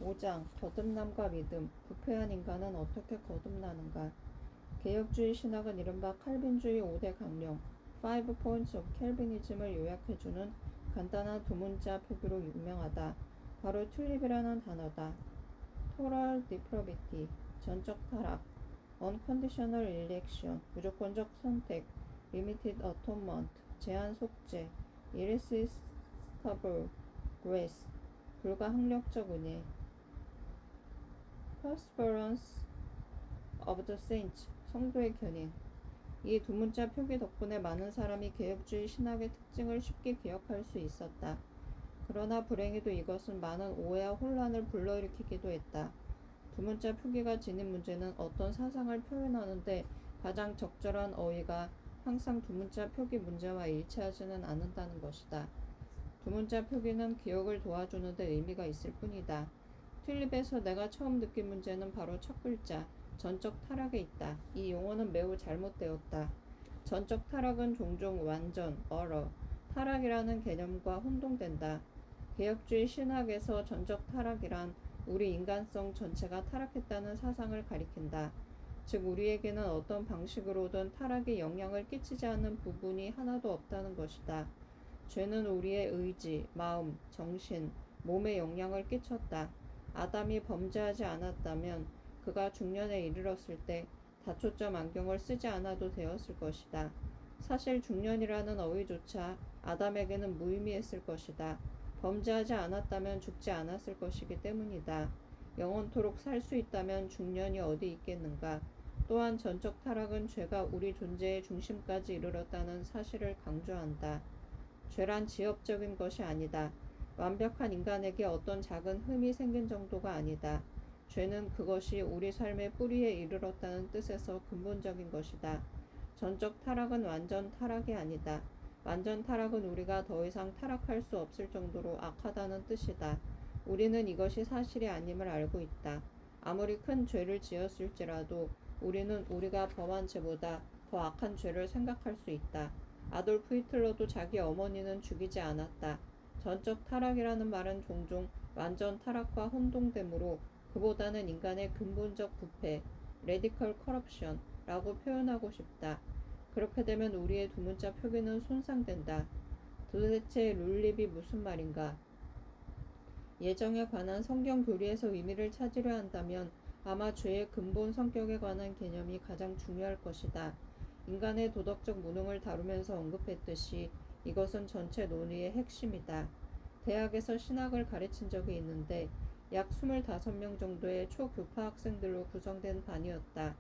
5장 거듭남과 믿음. 부패한 인간은 어떻게 거듭나는가? 개혁주의 신학은 이른바 칼빈주의 5대 강령 (5 Points of Calvinism을 요약해주는 간단한 두 문자 표기로 유명하다. 바로 튤립이라는 단어다. Total depravity, 전적 타락. Unconditional election, 무조건적 선택. Limited atonement, 제한 속죄. Irresistible grace, 불가항력적 은혜. Perseverance of the saints, 성도의 견인. 이 두 문자 표기 덕분에 많은 사람이 개혁주의 신학의 특징을 쉽게 기억할 수 있었다. 그러나 불행히도 이것은 많은 오해와 혼란을 불러일으키기도 했다. 두 문자 표기가 지닌 문제는 어떤 사상을 표현하는데 가장 적절한 어휘가 항상 두 문자 표기 문제와 일치하지는 않는다는 것이다. 두 문자 표기는 기억을 도와주는 데 의미가 있을 뿐이다. 튤립에서 내가 처음 느낀 문제는 바로 첫 글자, 전적 타락에 있다. 이 용어는 매우 잘못되었다. 전적 타락은 종종 완전, 타락이라는 개념과 혼동된다. 개혁주의 신학에서 전적 타락이란 우리 인간성 전체가 타락했다는 사상을 가리킨다. 즉 우리에게는 어떤 방식으로든 타락에 영향을 끼치지 않는 부분이 하나도 없다는 것이다. 죄는 우리의 의지, 마음, 정신, 몸에 영향을 끼쳤다. 아담이 범죄하지 않았다면 그가 중년에 이르렀을 때 다초점 안경을 쓰지 않아도 되었을 것이다. 사실 중년이라는 어휘조차 아담에게는 무의미했을 것이다. 범죄하지 않았다면 죽지 않았을 것이기 때문이다. 영원토록 살 수 있다면 중년이 어디 있겠는가. 또한 전적 타락은 죄가 우리 존재의 중심까지 이르렀다는 사실을 강조한다. 죄란 지엽적인 것이 아니다. 완벽한 인간에게 어떤 작은 흠이 생긴 정도가 아니다. 죄는 그것이 우리 삶의 뿌리에 이르렀다는 뜻에서 근본적인 것이다. 전적 타락은 완전 타락이 아니다. 완전 타락은 우리가 더 이상 타락할 수 없을 정도로 악하다는 뜻이다. 우리는 이것이 사실이 아님을 알고 있다. 아무리 큰 죄를 지었을지라도 우리는 우리가 범한 죄보다 더 악한 죄를 생각할 수 있다. 아돌프 히틀러도 자기 어머니는 죽이지 않았다. 전적 타락이라는 말은 종종 완전 타락과 혼동되므로 그보다는 인간의 근본적 부패, radical corruption라고 표현하고 싶다. 그렇게 되면 우리의 두 문자 표기는 손상된다. 도대체 룰립이 무슨 말인가? 예정에 관한 성경 교리에서 의미를 찾으려 한다면 아마 죄의 근본 성격에 관한 개념이 가장 중요할 것이다. 인간의 도덕적 무능을 다루면서 언급했듯이 이것은 전체 논의의 핵심이다. 대학에서 신학을 가르친 적이 있는데 약 25명 정도의 초교파 학생들로 구성된 반이었다.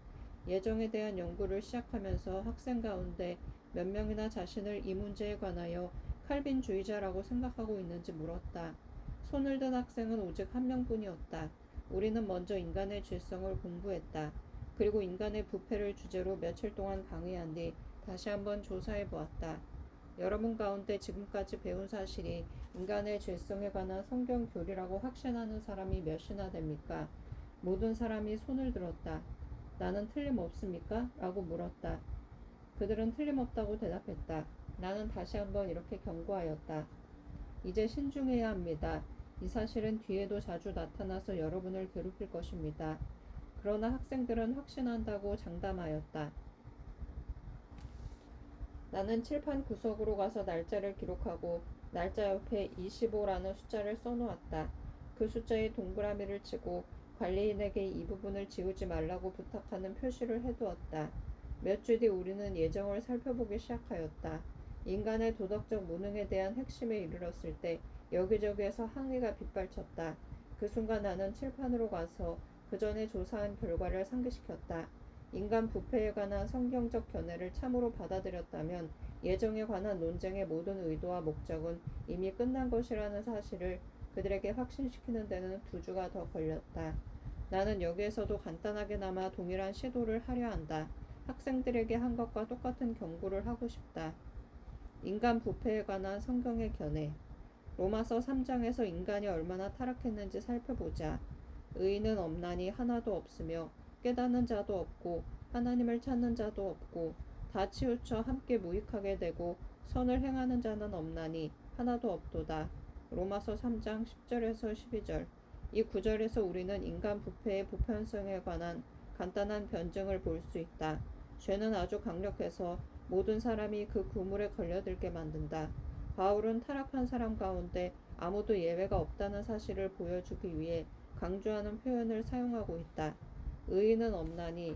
예정에 대한 연구를 시작하면서 학생 가운데 몇 명이나 자신을 이 문제에 관하여 칼빈주의자라고 생각하고 있는지 물었다. 손을 든 학생은 오직 한 명뿐이었다. 우리는 먼저 인간의 죄성을 공부했다. 그리고 인간의 부패를 주제로 며칠 동안 강의한 뒤 다시 한번 조사해 보았다. 여러분 가운데 지금까지 배운 사실이 인간의 죄성에 관한 성경 교리라고 확신하는 사람이 몇이나 됩니까? 모든 사람이 손을 들었다. 나는 틀림없습니까? 라고 물었다. 그들은 틀림없다고 대답했다. 나는 다시 한번 이렇게 경고하였다. 이제 신중해야 합니다. 이 사실은 뒤에도 자주 나타나서 여러분을 괴롭힐 것입니다. 그러나 학생들은 확신한다고 장담하였다. 나는 칠판 구석으로 가서 날짜를 기록하고 날짜 옆에 25라는 숫자를 써놓았다. 그 숫자에 동그라미를 치고 관리인에게 이 부분을 지우지 말라고 부탁하는 표시를 해두었다. 몇 주 뒤 우리는 예정을 살펴보기 시작하였다. 인간의 도덕적 무능에 대한 핵심에 이르렀을 때 여기저기에서 항의가 빗발쳤다. 그 순간 나는 칠판으로 가서 그 전에 조사한 결과를 상기시켰다. 인간 부패에 관한 성경적 견해를 참으로 받아들였다면 예정에 관한 논쟁의 모든 의도와 목적은 이미 끝난 것이라는 사실을 그들에게 확신시키는 데는 2주가 더 걸렸다. 나는 여기에서도 간단하게나마 동일한 시도를 하려 한다. 학생들에게 한 것과 똑같은 경고를 하고 싶다. 인간 부패에 관한 성경의 견해. 로마서 3장에서 인간이 얼마나 타락했는지 살펴보자. 의인은 없나니 하나도 없으며 깨닫는 자도 없고 하나님을 찾는 자도 없고 다 치우쳐 함께 무익하게 되고 선을 행하는 자는 없나니 하나도 없도다. 로마서 3장 10절에서 12절. 이 구절에서 우리는 인간 부패의 보편성에 관한 간단한 변증을 볼 수 있다. 죄는 아주 강력해서 모든 사람이 그 그물에 걸려들게 만든다. 바울은 타락한 사람 가운데 아무도 예외가 없다는 사실을 보여주기 위해 강조하는 표현을 사용하고 있다. 의인은 없나니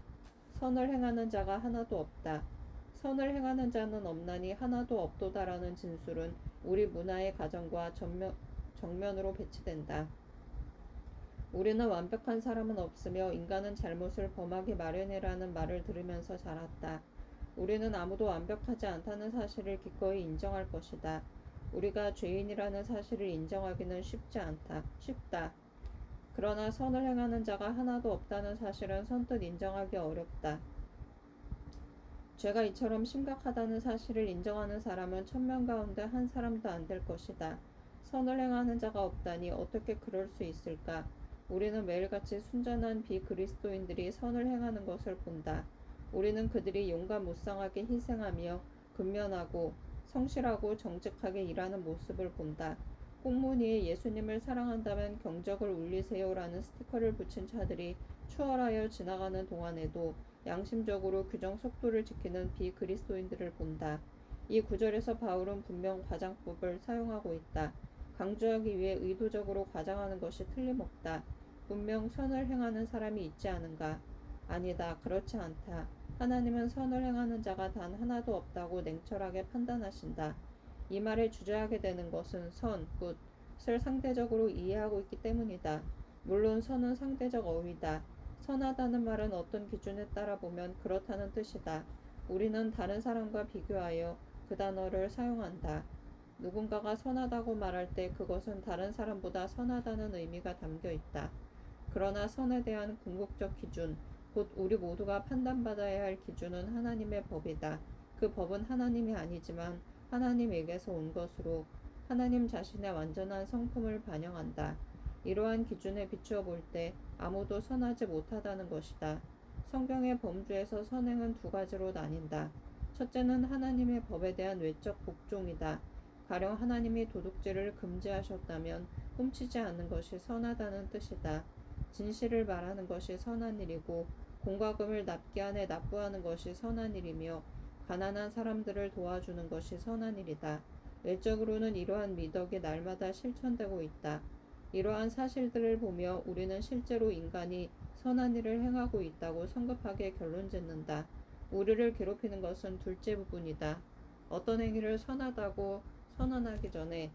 선을 행하는 자가 하나도 없다. 선을 행하는 자는 없나니 하나도 없도다라는 진술은 우리 문화의 가정과 정면으로 배치된다. 우리는 완벽한 사람은 없으며 인간은 잘못을 범하기 마련이라는 말을 들으면서 자랐다. 우리는 아무도 완벽하지 않다는 사실을 기꺼이 인정할 것이다. 우리가 죄인이라는 사실을 인정하기는 쉽다. 그러나 선을 행하는 자가 하나도 없다는 사실은 선뜻 인정하기 어렵다. 죄가 이처럼 심각하다는 사실을 인정하는 사람은 1000명 가운데 한 사람도 안 될 것이다. 선을 행하는 자가 없다니 어떻게 그럴 수 있을까? 우리는 매일같이 순전한 비그리스도인들이 선을 행하는 것을 본다. 우리는 그들이 용감무쌍하게 희생하며 근면하고 성실하고 정직하게 일하는 모습을 본다. 꽁무니에 예수님을 사랑한다면 경적을 울리세요라는 스티커를 붙인 차들이 추월하여 지나가는 동안에도 양심적으로 규정 속도를 지키는 비그리스도인들을 본다. 이 구절에서 바울은 분명 과장법을 사용하고 있다. 강조하기 위해 의도적으로 과장하는 것이 틀림없다. 분명 선을 행하는 사람이 있지 않은가? 아니다. 그렇지 않다. 하나님은 선을 행하는 자가 단 하나도 없다고 냉철하게 판단하신다. 이 말에 주저하게 되는 것은 선, 굿을 상대적으로 이해하고 있기 때문이다. 물론 선은 상대적 어휘다. 선하다는 말은 어떤 기준에 따라 보면 그렇다는 뜻이다. 우리는 다른 사람과 비교하여 그 단어를 사용한다. 누군가가 선하다고 말할 때 그것은 다른 사람보다 선하다는 의미가 담겨 있다. 그러나 선에 대한 궁극적 기준, 곧 우리 모두가 판단받아야 할 기준은 하나님의 법이다. 그 법은 하나님이 아니지만 하나님에게서 온 것으로 하나님 자신의 완전한 성품을 반영한다. 이러한 기준에 비추어 볼 때 아무도 선하지 못하다는 것이다. 성경의 범주에서 선행은 두 가지로 나뉜다. 첫째는 하나님의 법에 대한 외적 복종이다. 가령 하나님이 도둑질을 금지하셨다면 훔치지 않는 것이 선하다는 뜻이다. 진실을 말하는 것이 선한 일이고 공과 금을 납기안에 납부하는 것이 선한 일이며 가난한 사람들을 도와주는 것이 선한 일이다. 외적으로는 이러한 미덕이 날마다 실천되고 있다. 이러한 사실들을 보며 우리는 실제로 인간이 선한 일을 행하고 있다고 성급하게 결론짓는다. 우리를 괴롭히는 것은 둘째 부분이다. 어떤 행위를 선하다고 선언하기 전에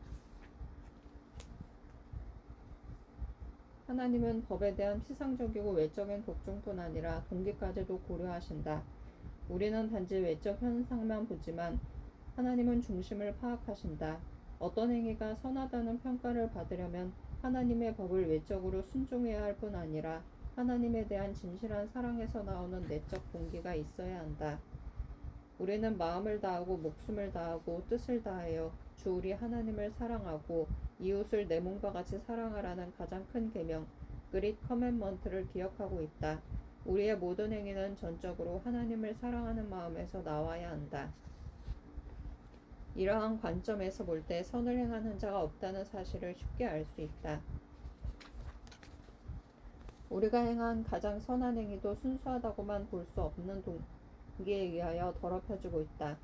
하나님은 법에 대한 피상적이고 외적인 복종뿐 아니라 동기까지도 고려하신다. 우리는 단지 외적 현상만 보지만 하나님은 중심을 파악하신다. 어떤 행위가 선하다는 평가를 받으려면 하나님의 법을 외적으로 순종해야 할 뿐 아니라 하나님에 대한 진실한 사랑에서 나오는 내적 동기가 있어야 한다. 우리는 마음을 다하고 목숨을 다하고 뜻을 다하여 주 우리 하나님을 사랑하고 이웃을 내 몸과 같이 사랑하라는 가장 큰 계명, 그릿 커맨먼트를 기억하고 있다. 우리의 모든 행위는 전적으로 하나님을 사랑하는 마음에서 나와야 한다. 이러한 관점에서 볼 때 선을 행하는 자가 없다는 사실을 쉽게 알 수 있다. 우리가 행한 가장 선한 행위도 순수하다고만 볼 수 없는 동기에 의하여 더럽혀지고 있다.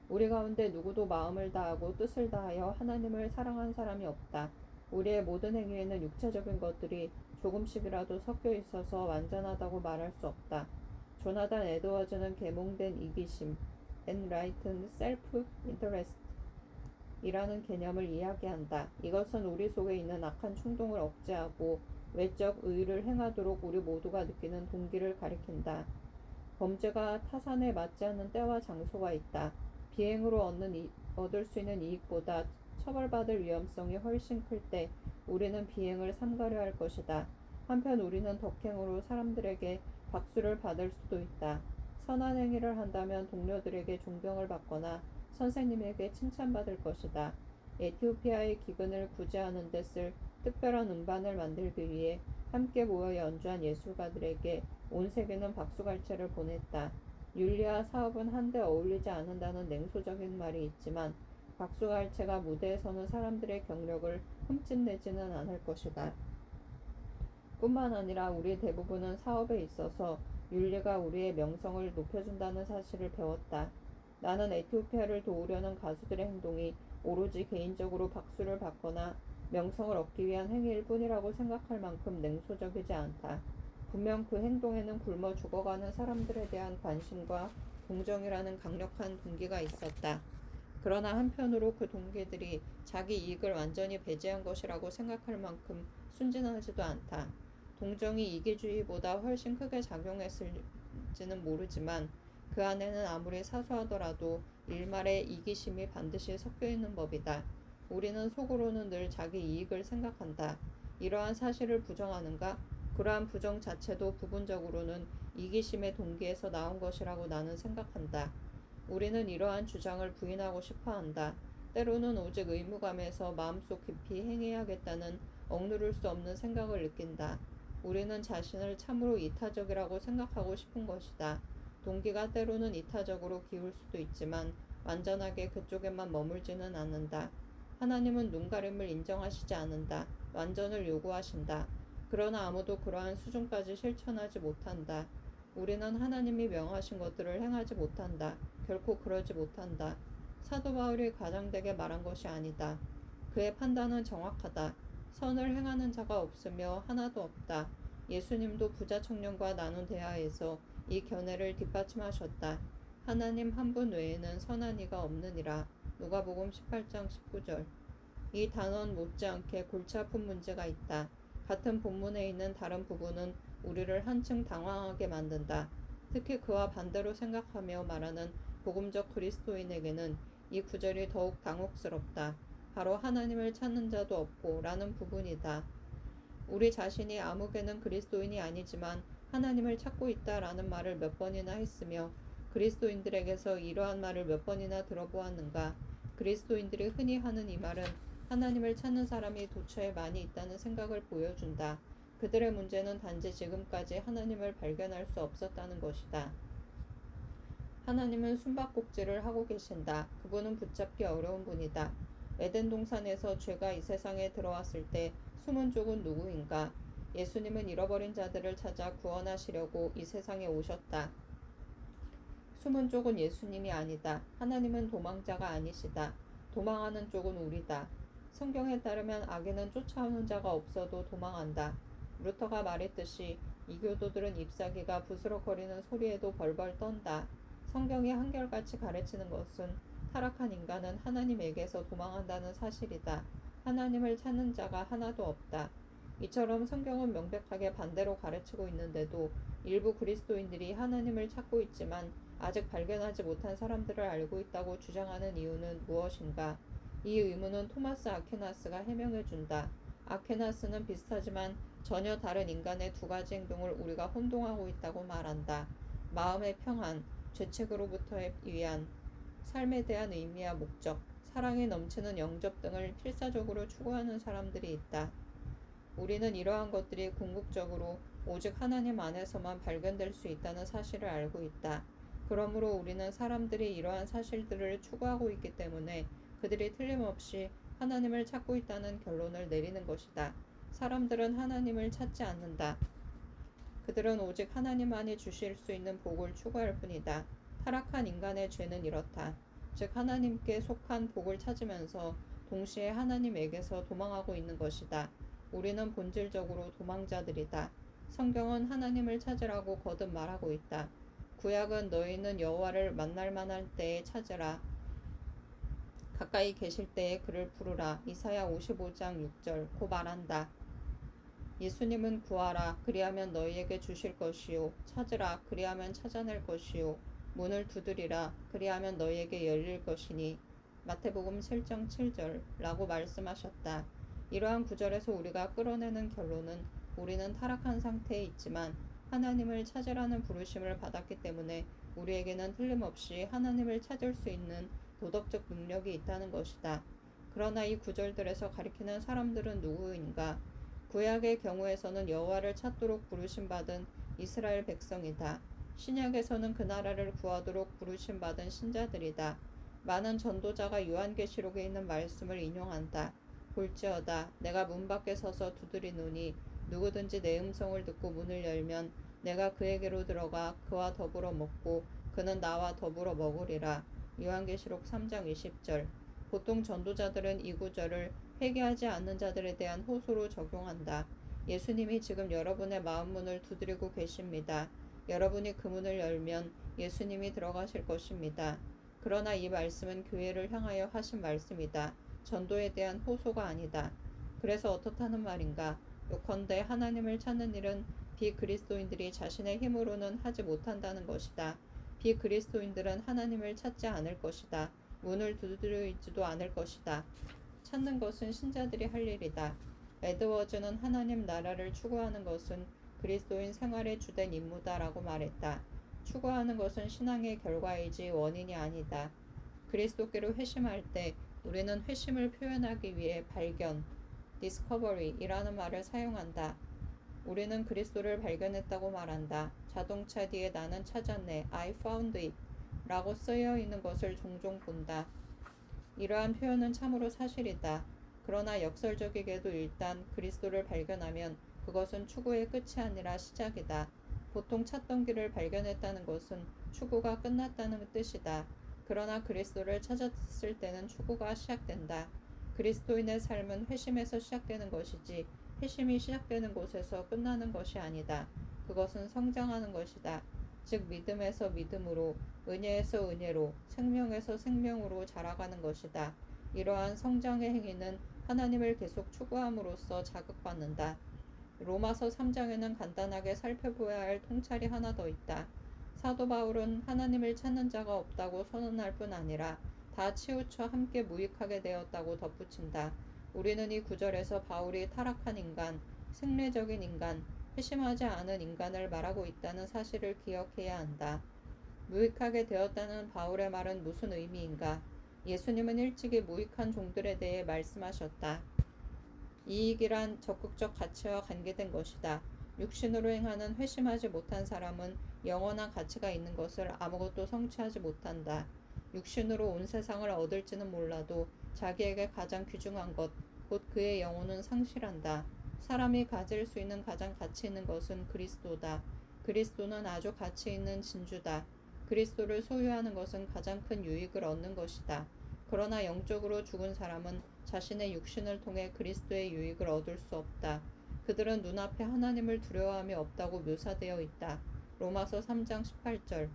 우리 가운데 누구도 마음을 다하고 뜻을 다하여 하나님을 사랑한 사람이 없다. 우리의 모든 행위에는 육체적인 것들이 조금씩이라도 섞여 있어서 완전하다고 말할 수 없다. 조나단 에드워즈는 계몽된 이기심, enlightened self-interest 이라는 개념을 이야기한다. 이것은 우리 속에 있는 악한 충동을 억제하고 외적 의를 행하도록 우리 모두가 느끼는 동기를 가리킨다. 범죄가 타산에 맞지 않는 때와 장소가 있다. 비행으로 얻을 수 있는 이익보다 처벌받을 위험성이 훨씬 클 때 우리는 비행을 삼가려 할 것이다. 한편 우리는 덕행으로 사람들에게 박수를 받을 수도 있다. 선한 행위를 한다면 동료들에게 존경을 받거나 선생님에게 칭찬받을 것이다. 에티오피아의 기근을 구제하는 데 쓸 특별한 음반을 만들기 위해 함께 모여 연주한 예술가들에게 온 세계는 박수갈채를 보냈다. 율리아 사업은 한데 어울리지 않는다는 냉소적인 말이 있지만 박수갈채가 무대에 서는 사람들의 경력을 흠집내지는 않을 것이다. 뿐만 아니라 우리 대부분은 사업에 있어서 윤리가 우리의 명성을 높여준다는 사실을 배웠다. 나는 에티오피아를 도우려는 가수들의 행동이 오로지 개인적으로 박수를 받거나 명성을 얻기 위한 행위일 뿐이라고 생각할 만큼 냉소적이지 않다. 분명 그 행동에는 굶어 죽어가는 사람들에 대한 관심과 동정이라는 강력한 동기가 있었다. 그러나 한편으로 그 동기들이 자기 이익을 완전히 배제한 것이라고 생각할 만큼 순진하지도 않다. 동정이 이기주의보다 훨씬 크게 작용했을지는 모르지만 그 안에는 아무리 사소하더라도 일말의 이기심이 반드시 섞여 있는 법이다. 우리는 속으로는 늘 자기 이익을 생각한다. 이러한 사실을 부정하는가? 그러한 부정 자체도 부분적으로는 이기심의 동기에서 나온 것이라고 나는 생각한다. 우리는 이러한 주장을 부인하고 싶어 한다. 때로는 오직 의무감에서 마음속 깊이 행해야겠다는 억누를 수 없는 생각을 느낀다. 우리는 자신을 참으로 이타적이라고 생각하고 싶은 것이다. 동기가 때로는 이타적으로 기울 수도 있지만 완전하게 그쪽에만 머물지는 않는다. 하나님은 눈가림을 인정하시지 않는다. 완전을 요구하신다. 그러나 아무도 그러한 수준까지 실천하지 못한다. 우리는 하나님이 명하신 것들을 행하지 못한다. 결코 그러지 못한다. 사도 바울이 가장되게 말한 것이 아니다. 그의 판단은 정확하다. 선을 행하는 자가 없으며 하나도 없다. 예수님도 부자 청년과 나눈 대화에서 이 견해를 뒷받침하셨다. 하나님 한 분 외에는 선한 이가 없느니라. 누가복음 18장 19절. 이 단원 못지않게 골치 아픈 문제가 있다. 같은 본문에 있는 다른 부분은 우리를 한층 당황하게 만든다. 특히 그와 반대로 생각하며 말하는 복음적 그리스도인에게는 이 구절이 더욱 당혹스럽다. 바로 하나님을 찾는 자도 없고 라는 부분이다. 우리 자신이 아무개는 그리스도인이 아니지만 하나님을 찾고 있다라는 말을 몇 번이나 했으며 그리스도인들에게서 이러한 말을 몇 번이나 들어보았는가. 그리스도인들이 흔히 하는 이 말은 하나님을 찾는 사람이 도처에 많이 있다는 생각을 보여준다. 그들의 문제는 단지 지금까지 하나님을 발견할 수 없었다는 것이다. 하나님은 숨바꼭질을 하고 계신다. 그분은 붙잡기 어려운 분이다. 에덴 동산에서 죄가 이 세상에 들어왔을 때 숨은 쪽은 누구인가? 예수님은 잃어버린 자들을 찾아 구원하시려고 이 세상에 오셨다. 숨은 쪽은 예수님이 아니다. 하나님은 도망자가 아니시다. 도망하는 쪽은 우리다. 성경에 따르면 악에는 쫓아오는 자가 없어도 도망한다. 루터가 말했듯이 이교도들은 잎사귀가 부스럭거리는 소리에도 벌벌 떤다. 성경이 한결같이 가르치는 것은 타락한 인간은 하나님에게서 도망한다는 사실이다. 하나님을 찾는 자가 하나도 없다. 이처럼 성경은 명백하게 반대로 가르치고 있는데도 일부 그리스도인들이 하나님을 찾고 있지만 아직 발견하지 못한 사람들을 알고 있다고 주장하는 이유는 무엇인가? 이 의문은 토마스 아퀴나스가 해명해준다. 아퀴나스는 비슷하지만 전혀 다른 인간의 두 가지 행동을 우리가 혼동하고 있다고 말한다. 마음의 평안, 죄책으로부터의 위안, 삶에 대한 의미와 목적, 사랑이 넘치는 영접 등을 필사적으로 추구하는 사람들이 있다. 우리는 이러한 것들이 궁극적으로 오직 하나님 안에서만 발견될 수 있다는 사실을 알고 있다. 그러므로 우리는 사람들이 이러한 사실들을 추구하고 있기 때문에 그들이 틀림없이 하나님을 찾고 있다는 결론을 내리는 것이다. 사람들은 하나님을 찾지 않는다. 그들은 오직 하나님만이 주실 수 있는 복을 추구할 뿐이다. 타락한 인간의 죄는 이렇다. 즉 하나님께 속한 복을 찾으면서 동시에 하나님에게서 도망하고 있는 것이다. 우리는 본질적으로 도망자들이다. 성경은 하나님을 찾으라고 거듭 말하고 있다. 구약은 너희는 여호와를 만날 만할 때에 찾으라. 가까이 계실 때에 그를 부르라. 이사야 55장 6절 고 말한다. 예수님은 구하라. 그리하면 너희에게 주실 것이요. 찾으라. 그리하면 찾아낼 것이요. 문을 두드리라. 그리하면 너희에게 열릴 것이니. 마태복음 7장 7절 라고 말씀하셨다. 이러한 구절에서 우리가 끌어내는 결론은 우리는 타락한 상태에 있지만 하나님을 찾으라는 부르심을 받았기 때문에 우리에게는 틀림없이 하나님을 찾을 수 있는 도덕적 능력이 있다는 것이다. 그러나 이 구절들에서 가리키는 사람들은 누구인가? 구약의 경우에서는 여호와를 찾도록 부르심받은 이스라엘 백성이다. 신약에서는 그 나라를 구하도록 부르심받은 신자들이다. 많은 전도자가 요한계시록에 있는 말씀을 인용한다. 볼지어다 내가 문 밖에 서서 두드리노니 누구든지 내 음성을 듣고 문을 열면 내가 그에게로 들어가 그와 더불어 먹고 그는 나와 더불어 먹으리라. 요한계시록 3장 20절. 보통 전도자들은 이 구절을 회개하지 않는 자들에 대한 호소로 적용한다. 예수님이 지금 여러분의 마음 문을 두드리고 계십니다. 여러분이 그 문을 열면 예수님이 들어가실 것입니다. 그러나 이 말씀은 교회를 향하여 하신 말씀이다. 전도에 대한 호소가 아니다. 그래서 어떻다는 말인가? 요컨대 하나님을 찾는 일은 비그리스도인들이 자신의 힘으로는 하지 못한다는 것이다. 비그리스도인들은 하나님을 찾지 않을 것이다. 문을 두드리지도 않을 것이다. 찾는 것은 신자들이 할 일이다. 에드워즈는 하나님 나라를 추구하는 것은 그리스도인 생활의 주된 임무다라고 말했다. 추구하는 것은 신앙의 결과이지 원인이 아니다. 그리스도께로 회심할 때 우리는 회심을 표현하기 위해 발견, discovery이라는 말을 사용한다. 우리는 그리스도를 발견했다고 말한다. 자동차 뒤에 나는 찾았네, I found it 라고 쓰여 있는 것을 종종 본다. 이러한 표현은 참으로 사실이다. 그러나 역설적이게도 일단 그리스도를 발견하면 그것은 추구의 끝이 아니라 시작이다. 보통 찾던 길을 발견했다는 것은 추구가 끝났다는 뜻이다. 그러나 그리스도를 찾았을 때는 추구가 시작된다. 그리스도인의 삶은 회심에서 시작되는 것이지 회심이 시작되는 곳에서 끝나는 것이 아니다. 그것은 성장하는 것이다. 즉 믿음에서 믿음으로, 은혜에서 은혜로, 생명에서 생명으로 자라가는 것이다. 이러한 성장의 행위는 하나님을 계속 추구함으로써 자극받는다. 로마서 3장에는 간단하게 살펴보아야 할 통찰이 하나 더 있다. 사도 바울은 하나님을 찾는 자가 없다고 선언할 뿐 아니라 다 치우쳐 함께 무익하게 되었다고 덧붙인다. 우리는 이 구절에서 바울이 타락한 인간, 생리적인 인간, 회심하지 않은 인간을 말하고 있다는 사실을 기억해야 한다. 무익하게 되었다는 바울의 말은 무슨 의미인가? 예수님은 일찍이 무익한 종들에 대해 말씀하셨다. 이익이란 적극적 가치와 관계된 것이다. 육신으로 행하는 회심하지 못한 사람은 영원한 가치가 있는 것을 아무것도 성취하지 못한다. 육신으로 온 세상을 얻을지는 몰라도 자기에게 가장 귀중한 것, 곧 그의 영혼은 상실한다. 사람이 가질 수 있는 가장 가치 있는 것은 그리스도다. 그리스도는 아주 가치 있는 진주다. 그리스도를 소유하는 것은 가장 큰 유익을 얻는 것이다. 그러나 영적으로 죽은 사람은 자신의 육신을 통해 그리스도의 유익을 얻을 수 없다. 그들은 눈앞에 하나님을 두려워함이 없다고 묘사되어 있다. 로마서 3장 18절.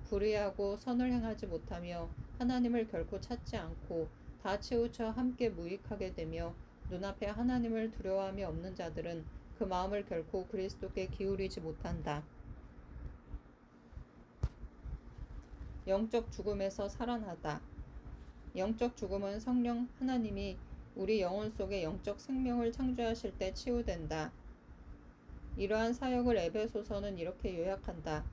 불의하고 선을 행하지 못하며 하나님을 결코 찾지 않고 다 치우쳐 함께 무익하게 되며 눈앞에 하나님을 두려워함이 없는 자들은 그 마음을 결코 그리스도께 기울이지 못한다. 영적 죽음에서 살아나다. 영적 죽음은 성령 하나님이 우리 영혼 속에 영적 생명을 창조하실 때 치유된다. 이러한 사역을 에베소서는 이렇게 요약한다.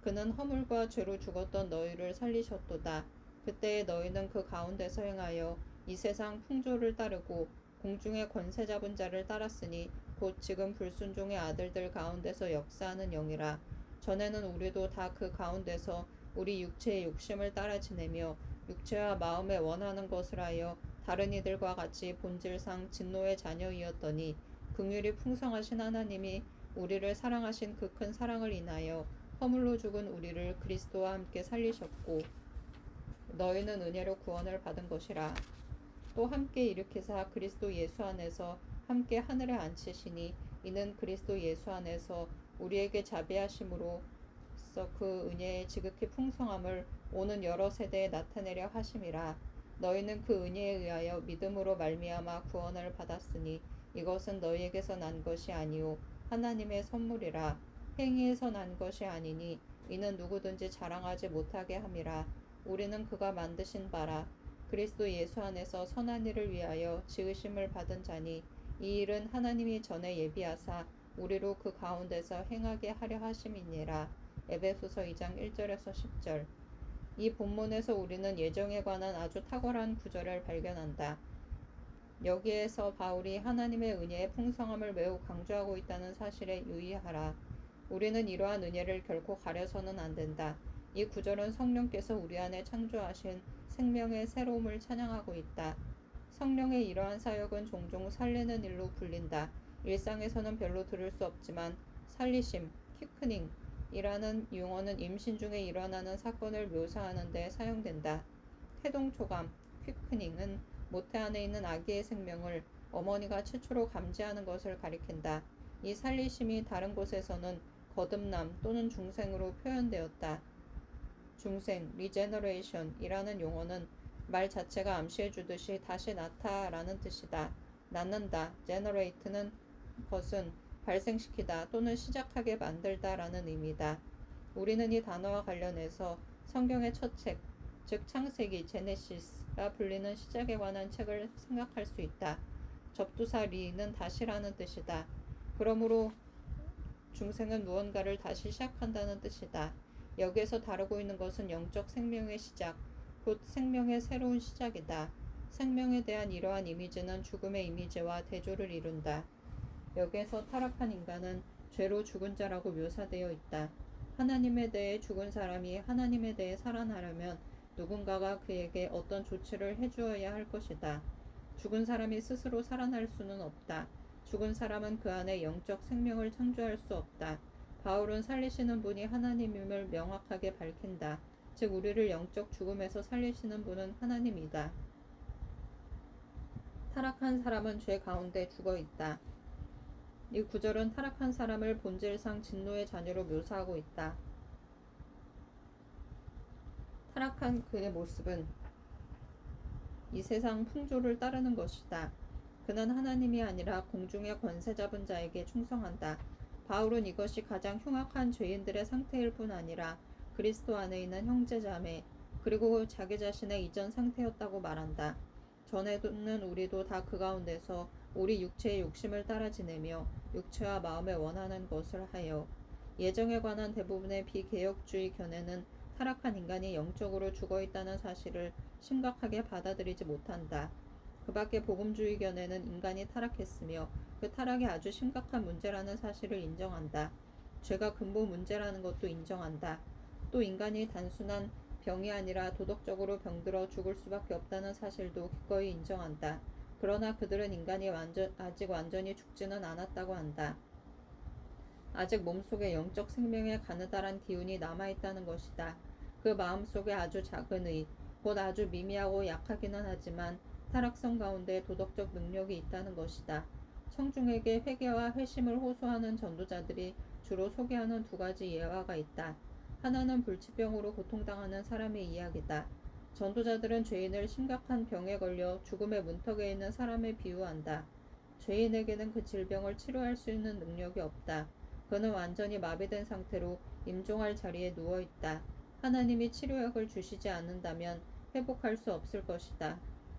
그는 허물과 죄로 죽었던 너희를 살리셨도다. 그때의 너희는 그 가운데서 행하여 이 세상 풍조를 따르고 공중의 권세 잡은 자를 따랐으니 곧 지금 불순종의 아들들 가운데서 역사하는 영이라. 전에는 우리도 다 그 가운데서 우리 육체의 욕심을 따라 지내며 육체와 마음에 원하는 것을 하여 다른 이들과 같이 본질상 진노의 자녀이었더니 긍휼이 풍성하신 하나님이 우리를 사랑하신 그 큰 사랑을 인하여 허물로 죽은 우리를 그리스도와 함께 살리셨고 너희는 은혜로 구원을 받은 것이라. 또 함께 일으키사 그리스도 예수 안에서 함께 하늘에 앉히시니 이는 그리스도 예수 안에서 우리에게 자비하심으로써 그 은혜의 지극히 풍성함을 오는 여러 세대에 나타내려 하심이라. 너희는 그 은혜에 의하여 믿음으로 말미암아 구원을 받았으니 이것은 너희에게서 난 것이 아니요 하나님의 선물이라. 행위에서 난 것이 아니니 이는 누구든지 자랑하지 못하게 함이라. 우리는 그가 만드신 바라 그리스도 예수 안에서 선한 일을 위하여 지으심을 받은 자니 이 일은 하나님이 전에 예비하사 우리로 그 가운데서 행하게 하려 하심이니라. 에베소서 2장 1절에서 10절. 이 본문에서 우리는 예정에 관한 아주 탁월한 구절을 발견한다. 여기에서 바울이 하나님의 은혜의 풍성함을 매우 강조하고 있다는 사실에 유의하라. 우리는 이러한 은혜를 결코 가려서는 안 된다. 이 구절은 성령께서 우리 안에 창조하신 생명의 새로움을 찬양하고 있다. 성령의 이러한 사역은 종종 살리는 일로 불린다. 일상에서는 별로 들을 수 없지만 살리심, 퀴크닝 이라는 용어는 임신 중에 일어나는 사건을 묘사하는 데 사용된다. 태동초감, 퀴크닝은 모태 안에 있는 아기의 생명을 어머니가 최초로 감지하는 것을 가리킨다. 이 살리심이 다른 곳에서는 거듭남 또는 중생으로 표현되었다. 중생, 리제너레이션이라는 용어는 말 자체가 암시해주듯이 다시 낳다라는 뜻이다. 낳는다, generate는 것은 발생시키다 또는 시작하게 만들다라는 의미다. 우리는 이 단어와 관련해서 성경의 첫 책, 즉 창세기 제네시스가 불리는 시작에 관한 책을 생각할 수 있다. 접두사 리는 다시라는 뜻이다. 그러므로 중생은 무언가를 다시 시작한다는 뜻이다. 여기에서 다루고 있는 것은 영적 생명의 시작, 곧 생명의 새로운 시작이다. 생명에 대한 이러한 이미지는 죽음의 이미지와 대조를 이룬다. 여기에서 타락한 인간은 죄로 죽은 자라고 묘사되어 있다. 하나님에 대해 죽은 사람이 하나님에 대해 살아나려면 누군가가 그에게 어떤 조치를 해주어야 할 것이다. 죽은 사람이 스스로 살아날 수는 없다. 죽은 사람은 그 안에 영적 생명을 창조할 수 없다. 바울은 살리시는 분이 하나님임을 명확하게 밝힌다. 즉 우리를 영적 죽음에서 살리시는 분은 하나님이다. 타락한 사람은 죄 가운데 죽어 있다. 이 구절은 타락한 사람을 본질상 진노의 자녀로 묘사하고 있다. 타락한 그의 모습은 이 세상 풍조를 따르는 것이다. 그는 하나님이 아니라 공중의 권세 잡은 자에게 충성한다. 바울은 이것이 가장 흉악한 죄인들의 상태일 뿐 아니라 그리스도 안에 있는 형제자매 그리고 자기 자신의 이전 상태였다고 말한다. 전에는 우리도 다 그 가운데서 우리 육체의 욕심을 따라 지내며 육체와 마음에 원하는 것을 하여 예정에 관한 대부분의 비개혁주의 견해는 타락한 인간이 영적으로 죽어있다는 사실을 심각하게 받아들이지 못한다. 그 밖에 복음주의 견해는 인간이 타락했으며 그 타락이 아주 심각한 문제라는 사실을 인정한다. 죄가 근본 문제라는 것도 인정한다. 또 인간이 단순한 병이 아니라 도덕적으로 병들어 죽을 수밖에 없다는 사실도 기꺼이 인정한다. 그러나 그들은 인간이 아직 완전히 죽지는 않았다고 한다. 아직 몸속에 영적 생명의 가느다란 기운이 남아있다는 것이다. 그 마음속에 아주 작은 의, 곧 아주 미미하고 약하기는 하지만 타락성 가운데 도덕적 능력이 있다는 것이다. 청중에게 회개와 회심을 호소하는 전도자들이 주로 소개하는 두 가지 예화가 있다. 하나는 불치병으로 고통당하는 사람의 이야기다. 전도자들은 죄인을 심각한 병에 걸려 죽음의 문턱에 있는 사람에 비유한다. 죄인에게는 그 질병을 치료할 수 있는 능력이 없다. 그는 완전히 마비된 상태로 임종할 자리에 누워 있다. 하나님이 치료약을 주시지 않는다면 회복할 수 없을 것이다.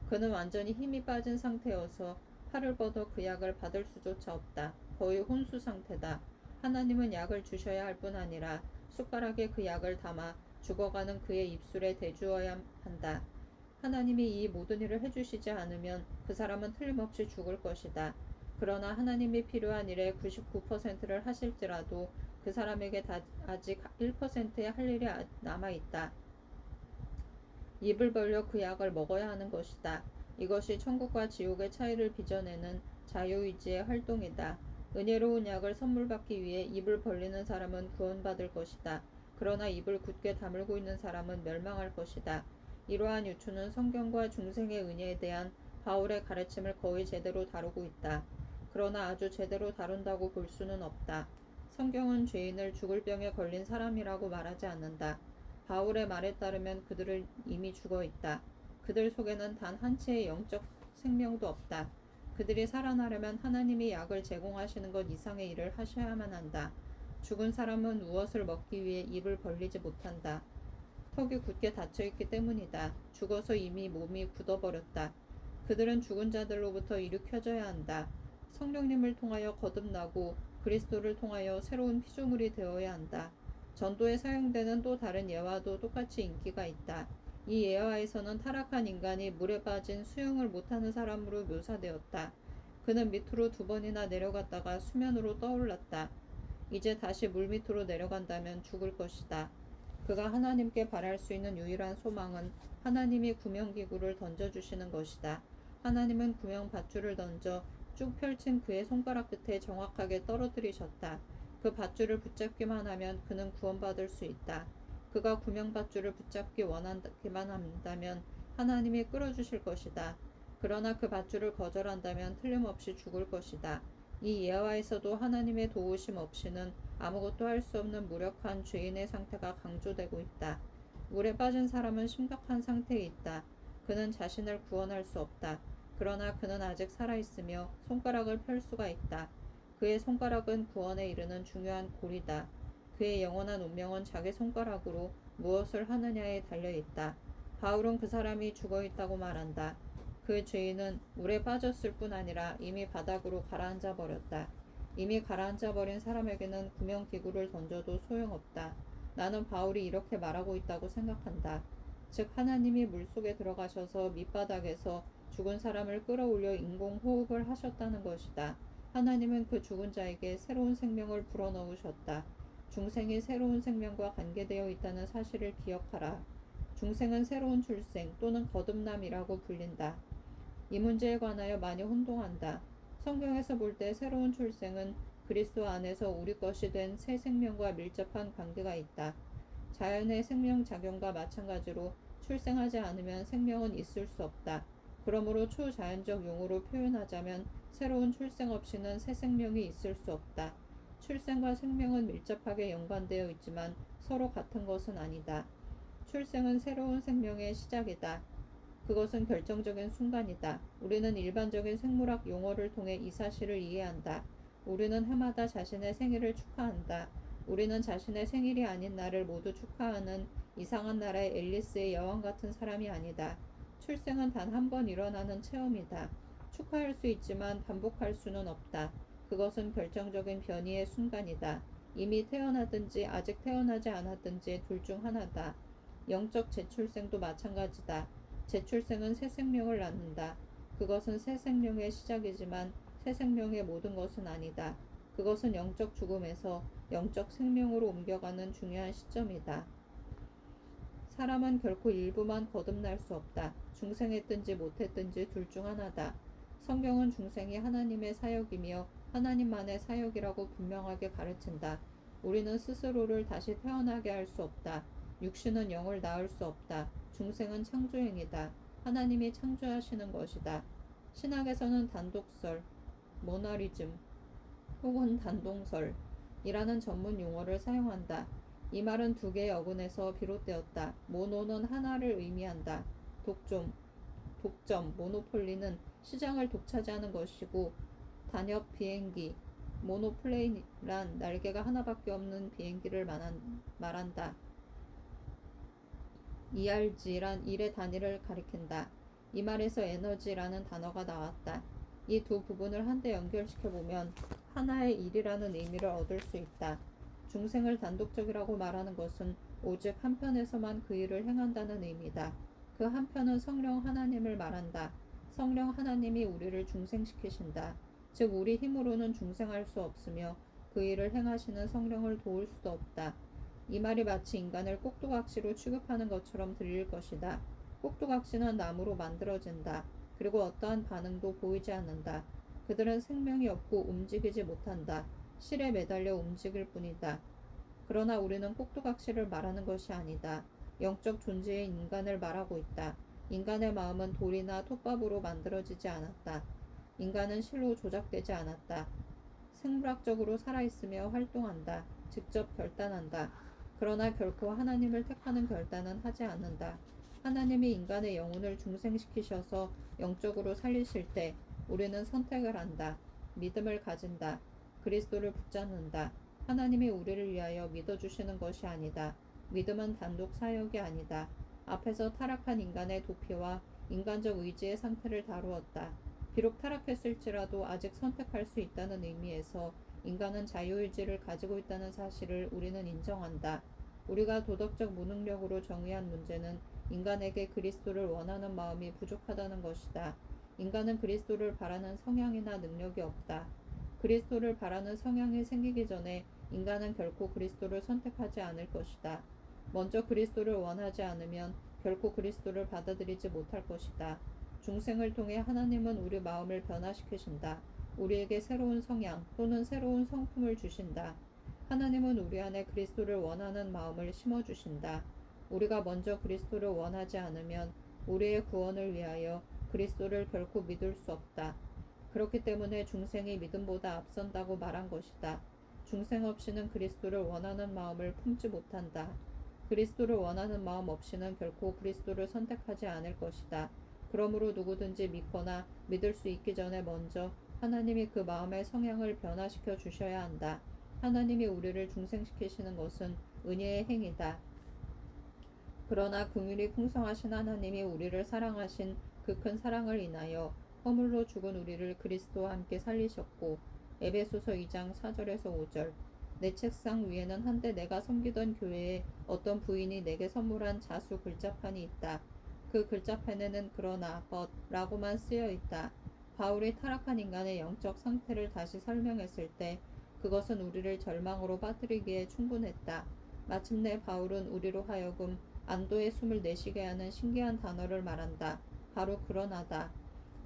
그는 완전히 힘이 빠진 상태여서 팔을 뻗어 그 약을 받을 수조차 없다. 거의 혼수 상태다. 하나님은 약을 주셔야 할 뿐 아니라 숟가락에 그 약을 담아 죽어가는 그의 입술에 대주어야 한다. 하나님이 이 모든 일을 해주시지 않으면 그 사람은 틀림없이 죽을 것이다. 그러나 하나님이 필요한 일의 99%를 하실지라도 그 사람에게 아직 1%의 할 일이 남아있다. 입을 벌려 그 약을 먹어야 하는 것이다. 이것이 천국과 지옥의 차이를 빚어내는 자유의지의 활동이다. 은혜로운 약을 선물 받기 위해 입을 벌리는 사람은 구원받을 것이다. 그러나 입을 굳게 다물고 있는 사람은 멸망할 것이다. 이러한 유추는 성경과 중생의 은혜에 대한 바울의 가르침을 거의 제대로 다루고 있다. 그러나 아주 제대로 다룬다고 볼 수는 없다. 성경은 죄인을 죽을 병에 걸린 사람이라고 말하지 않는다. 바울의 말에 따르면 그들은 이미 죽어 있다. 그들 속에는 단 한 채의 영적 생명도 없다. 그들이 살아나려면 하나님이 약을 제공하시는 것 이상의 일을 하셔야만 한다. 죽은 사람은 무엇을 먹기 위해 입을 벌리지 못한다. 턱이 굳게 닫혀있기 때문이다. 죽어서 이미 몸이 굳어버렸다. 그들은 죽은 자들로부터 일으켜져야 한다. 성령님을 통하여 거듭나고 그리스도를 통하여 새로운 피조물이 되어야 한다. 전도에 사용되는 또 다른 예화도 똑같이 인기가 있다. 이 예화에서는 타락한 인간이 물에 빠진 수영을 못하는 사람으로 묘사되었다. 그는 밑으로 2번이나 내려갔다가 수면으로 떠올랐다. 이제 다시 물 밑으로 내려간다면 죽을 것이다. 그가 하나님께 바랄 수 있는 유일한 소망은 하나님이 구명기구를 던져주시는 것이다. 하나님은 구명밧줄을 던져 쭉 펼친 그의 손가락 끝에 정확하게 떨어뜨리셨다. 그 밧줄을 붙잡기만 하면 그는 구원받을 수 있다. 그가 구명밧줄을 붙잡기 원하기만 한다면 하나님이 끌어주실 것이다. 그러나 그 밧줄을 거절한다면 틀림없이 죽을 것이다. 이 예화에서도 하나님의 도우심 없이는 아무것도 할 수 없는 무력한 죄인의 상태가 강조되고 있다. 물에 빠진 사람은 심각한 상태에 있다. 그는 자신을 구원할 수 없다. 그러나 그는 아직 살아있으며 손가락을 펼 수가 있다. 그의 손가락은 구원에 이르는 중요한 골이다. 그의 영원한 운명은 자기 손가락으로 무엇을 하느냐에 달려있다. 바울은 그 사람이 죽어있다고 말한다. 그 죄인은 물에 빠졌을 뿐 아니라 이미 바닥으로 가라앉아 버렸다. 이미 가라앉아 버린 사람에게는 구명기구를 던져도 소용없다. 나는 바울이 이렇게 말하고 있다고 생각한다. 즉 하나님이 물속에 들어가셔서 밑바닥에서 죽은 사람을 끌어올려 인공호흡을 하셨다는 것이다. 하나님은 그 죽은 자에게 새로운 생명을 불어넣으셨다. 중생이 새로운 생명과 관계되어 있다는 사실을 기억하라. 중생은 새로운 출생 또는 거듭남이라고 불린다. 이 문제에 관하여 많이 혼동한다. 성경에서 볼 때 새로운 출생은 그리스도 안에서 우리 것이 된 새 생명과 밀접한 관계가 있다. 자연의 생명작용과 마찬가지로 출생하지 않으면 생명은 있을 수 없다. 그러므로 초자연적 용어로 표현하자면 새로운 출생 없이는 새 생명이 있을 수 없다. 출생과 생명은 밀접하게 연관되어 있지만 서로 같은 것은 아니다. 출생은 새로운 생명의 시작이다. 그것은 결정적인 순간이다. 우리는 일반적인 생물학 용어를 통해 이 사실을 이해한다. 우리는 해마다 자신의 생일을 축하한다. 우리는 자신의 생일이 아닌 날을 모두 축하하는 이상한 나라의 앨리스의 여왕 같은 사람이 아니다. 출생은 단 한 번 일어나는 체험이다. 축하할 수 있지만 반복할 수는 없다. 그것은 결정적인 변이의 순간이다. 이미 태어나든지 아직 태어나지 않았든지 둘 중 하나다. 영적 재출생도 마찬가지다. 재출생은 새 생명을 낳는다. 그것은 새 생명의 시작이지만 새 생명의 모든 것은 아니다. 그것은 영적 죽음에서 영적 생명으로 옮겨가는 중요한 시점이다. 사람은 결코 일부만 거듭날 수 없다. 중생했든지 못했든지 둘 중 하나다. 성경은 중생이 하나님의 사역이며 하나님만의 사역이라고 분명하게 가르친다. 우리는 스스로를 다시 태어나게 할 수 없다. 육신은 영을 낳을 수 없다. 중생은 창조행이다. 하나님이 창조하시는 것이다. 신학에서는 단독설, 모나리즘 혹은 단동설이라는 전문 용어를 사용한다. 이 말은 두 개의 어근에서 비롯되었다. 모노는 하나를 의미한다. 독점, 모노폴리는 시장을 독차지하는 것이고 단협 비행기, 모노플레인이란 날개가 하나밖에 없는 비행기를 말한다. ERG란 일의 단위를 가리킨다. 이 말에서 에너지라는 단어가 나왔다. 이 두 부분을 한데 연결시켜보면 하나의 일이라는 의미를 얻을 수 있다. 중생을 단독적이라고 말하는 것은 오직 한편에서만 그 일을 행한다는 의미다. 그 한편은 성령 하나님을 말한다. 성령 하나님이 우리를 중생시키신다. 즉 우리 힘으로는 중생할 수 없으며 그 일을 행하시는 성령을 도울 수도 없다. 이 말이 마치 인간을 꼭두각시로 취급하는 것처럼 들릴 것이다. 꼭두각시는 나무로 만들어진다. 그리고 어떠한 반응도 보이지 않는다. 그들은 생명이 없고 움직이지 못한다. 실에 매달려 움직일 뿐이다. 그러나 우리는 꼭두각시를 말하는 것이 아니다. 영적 존재의 인간을 말하고 있다. 인간의 마음은 돌이나 톱밥으로 만들어지지 않았다. 인간은 실로 조작되지 않았다. 생물학적으로 살아있으며 활동한다. 직접 결단한다. 그러나 결코 하나님을 택하는 결단은 하지 않는다. 하나님이 인간의 영혼을 중생시키셔서 영적으로 살리실 때 우리는 선택을 한다. 믿음을 가진다. 그리스도를 붙잡는다. 하나님이 우리를 위하여 믿어주시는 것이 아니다. 믿음은 단독 사역이 아니다. 앞에서 타락한 인간의 도피와 인간적 의지의 상태를 다루었다. 비록 타락했을지라도 아직 선택할 수 있다는 의미에서 인간은 자유의지를 가지고 있다는 사실을 우리는 인정한다. 우리가 도덕적 무능력으로 정의한 문제는 인간에게 그리스도를 원하는 마음이 부족하다는 것이다. 인간은 그리스도를 바라는 성향이나 능력이 없다. 그리스도를 바라는 성향이 생기기 전에 인간은 결코 그리스도를 선택하지 않을 것이다. 먼저 그리스도를 원하지 않으면 결코 그리스도를 받아들이지 못할 것이다. 중생을 통해 하나님은 우리 마음을 변화시키신다. 우리에게 새로운 성향 또는 새로운 성품을 주신다. 하나님은 우리 안에 그리스도를 원하는 마음을 심어주신다. 우리가 먼저 그리스도를 원하지 않으면 우리의 구원을 위하여 그리스도를 결코 믿을 수 없다. 그렇기 때문에 중생이 믿음보다 앞선다고 말한 것이다. 중생 없이는 그리스도를 원하는 마음을 품지 못한다. 그리스도를 원하는 마음 없이는 결코 그리스도를 선택하지 않을 것이다. 그러므로 누구든지 믿거나 믿을 수 있기 전에 먼저 하나님이 그 마음의 성향을 변화시켜 주셔야 한다. 하나님이 우리를 중생시키시는 것은 은혜의 행위다. 그러나 긍휼이 풍성하신 하나님이 우리를 사랑하신 그 큰 사랑을 인하여 허물로 죽은 우리를 그리스도와 함께 살리셨고 에베소서 2장 4절에서 5절 내 책상 위에는 한때 내가 섬기던 교회에 어떤 부인이 내게 선물한 자수 글자판이 있다. 그 글자판에는 그러나 라고만 쓰여 있다. 바울이 타락한 인간의 영적 상태를 다시 설명했을 때 그것은 우리를 절망으로 빠뜨리기에 충분했다. 마침내 바울은 우리로 하여금 안도의 숨을 내쉬게 하는 신기한 단어를 말한다. 바로 그러나다.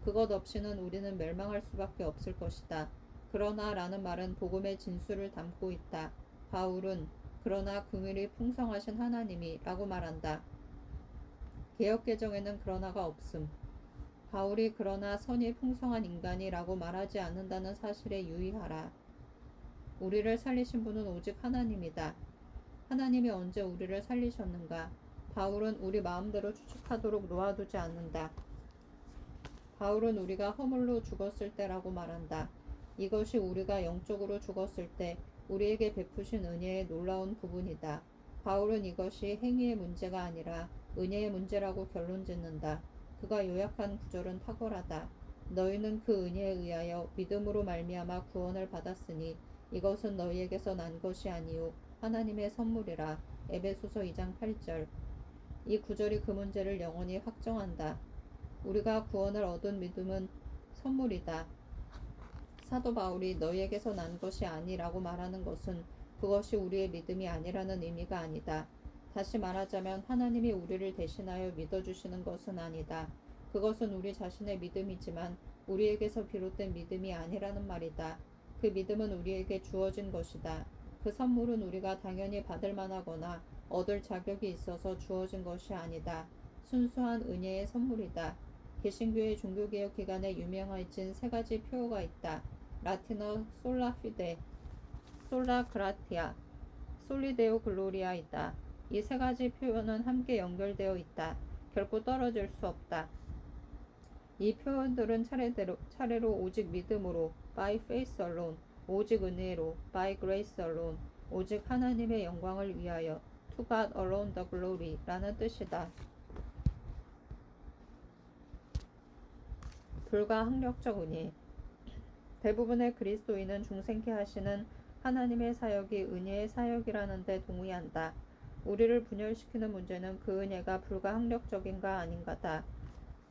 그것 없이는 우리는 멸망할 수밖에 없을 것이다. 그러나 라는 말은 복음의 진수를 담고 있다. 바울은 그러나 긍휼이 풍성하신 하나님이 라고 말한다. 개역개정에는 그러나가 없음. 바울이 그러나 선이 풍성한 인간이라고 말하지 않는다는 사실에 유의하라. 우리를 살리신 분은 오직 하나님이다. 하나님이 언제 우리를 살리셨는가? 바울은 우리 마음대로 추측하도록 놓아두지 않는다. 바울은 우리가 허물로 죽었을 때라고 말한다. 이것이 우리가 영적으로 죽었을 때 우리에게 베푸신 은혜의 놀라운 부분이다. 바울은 이것이 행위의 문제가 아니라 은혜의 문제라고 결론짓는다. 그가 요약한 구절은 탁월하다. 너희는 그 은혜에 의하여 믿음으로 말미암아 구원을 받았으니 이것은 너희에게서 난 것이 아니요 하나님의 선물이라. 에베소서 2장 8절. 이 구절이 그 문제를 영원히 확정한다. 우리가 구원을 얻은 믿음은 선물이다. 사도 바울이 너희에게서 난 것이 아니라고 말하는 것은 그것이 우리의 믿음이 아니라는 의미가 아니다. 다시 말하자면 하나님이 우리를 대신하여 믿어주시는 것은 아니다. 그것은 우리 자신의 믿음이지만 우리에게서 비롯된 믿음이 아니라는 말이다. 그 믿음은 우리에게 주어진 것이다. 그 선물은 우리가 당연히 받을 만하거나 얻을 자격이 있어서 주어진 것이 아니다. 순수한 은혜의 선물이다. 개신교의 종교개혁 기간에 유명해진 세 가지 표어가 있다. 라틴어 솔라 피데, 솔라 그라티아, 솔리데오 글로리아이다. 이 세 가지 표현은 함께 연결되어 있다. 결코 떨어질 수 없다. 이 표현들은 차례로 오직 믿음으로 by faith alone, 오직 은혜로 by grace alone, 오직 하나님의 영광을 위하여 to God alone the glory 라는 뜻이다. 불가항력적 은혜. 대부분의 그리스도인은 중생케 하시는 하나님의 사역이 은혜의 사역이라는 데 동의한다. 우리를 분열시키는 문제는 그 은혜가 불가항력적인가 아닌가다.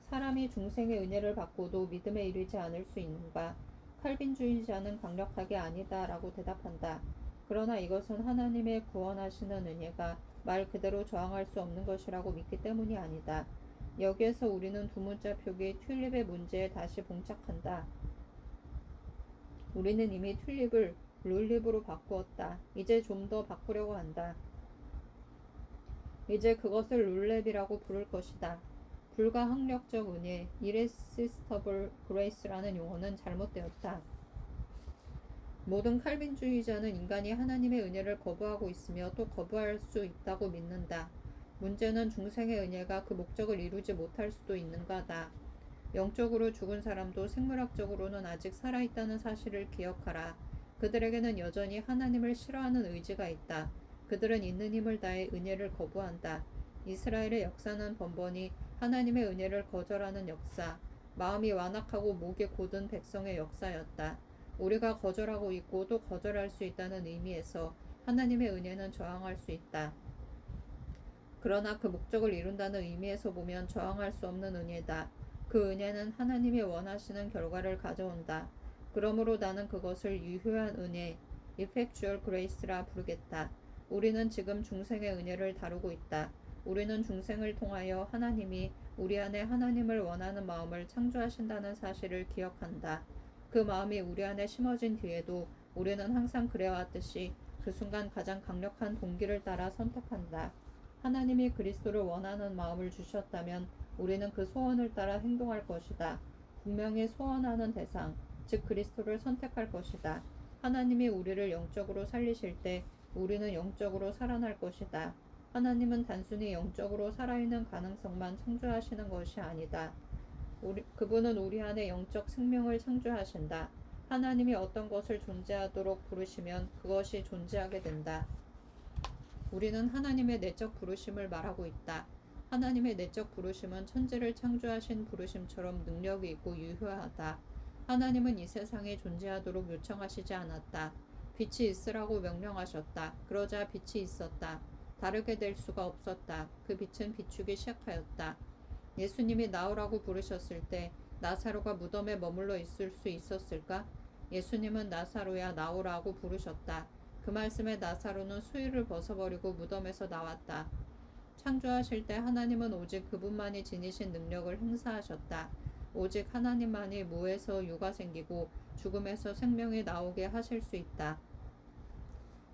사람이 중생의 은혜를 받고도 믿음에 이르지 않을 수 있는가? 칼빈주의자는 강력하게 아니다 라고 대답한다. 그러나 이것은 하나님의 구원하시는 은혜가 말 그대로 저항할 수 없는 것이라고 믿기 때문이 아니다. 여기에서 우리는 두 문자 표기 튤립의 문제에 다시 봉착한다. 우리는 이미 튤립을 룰립으로 바꾸었다. 이제 좀 더 바꾸려고 한다. 이제 그것을 룰랩이라고 부를 것이다. 불가항력적 은혜, irresistible grace라는 용어는 잘못되었다. 모든 칼빈주의자는 인간이 하나님의 은혜를 거부하고 있으며 또 거부할 수 있다고 믿는다. 문제는 중생의 은혜가 그 목적을 이루지 못할 수도 있는가다. 영적으로 죽은 사람도 생물학적으로는 아직 살아있다는 사실을 기억하라. 그들에게는 여전히 하나님을 싫어하는 의지가 있다. 그들은 있는 힘을 다해 은혜를 거부한다. 이스라엘의 역사는 번번이 하나님의 은혜를 거절하는 역사, 마음이 완악하고 목이 곧은 백성의 역사였다. 우리가 거절하고 있고 또 거절할 수 있다는 의미에서 하나님의 은혜는 저항할 수 있다. 그러나 그 목적을 이룬다는 의미에서 보면 저항할 수 없는 은혜다. 그 은혜는 하나님이 원하시는 결과를 가져온다. 그러므로 나는 그것을 유효한 은혜, effectual grace라 부르겠다. 우리는 지금 중생의 은혜를 다루고 있다. 우리는 중생을 통하여 하나님이 우리 안에 하나님을 원하는 마음을 창조하신다는 사실을 기억한다. 그 마음이 우리 안에 심어진 뒤에도 우리는 항상 그래왔듯이 그 순간 가장 강력한 동기를 따라 선택한다. 하나님이 그리스도를 원하는 마음을 주셨다면 우리는 그 소원을 따라 행동할 것이다. 분명히 소원하는 대상, 즉 그리스도를 선택할 것이다. 하나님이 우리를 영적으로 살리실 때 우리는 영적으로 살아날 것이다. 하나님은 단순히 영적으로 살아있는 가능성만 창조하시는 것이 아니다. 그분은 우리 안에 영적 생명을 창조하신다. 하나님이 어떤 것을 존재하도록 부르시면 그것이 존재하게 된다. 우리는 하나님의 내적 부르심을 말하고 있다. 하나님의 내적 부르심은 천지를 창조하신 부르심처럼 능력이 있고 유효하다. 하나님은 이 세상에 존재하도록 요청하시지 않았다. 빛이 있으라고 명령하셨다. 그러자 빛이 있었다. 다르게 될 수가 없었다. 그 빛은 비추기 시작하였다. 예수님이 나오라고 부르셨을 때 나사로가 무덤에 머물러 있을 수 있었을까? 예수님은 나사로야 나오라고 부르셨다. 그 말씀에 나사로는 수의를 벗어버리고 무덤에서 나왔다. 창조하실 때 하나님은 오직 그분만이 지니신 능력을 행사하셨다. 오직 하나님만이 무에서 유가 생기고 죽음에서 생명이 나오게 하실 수 있다.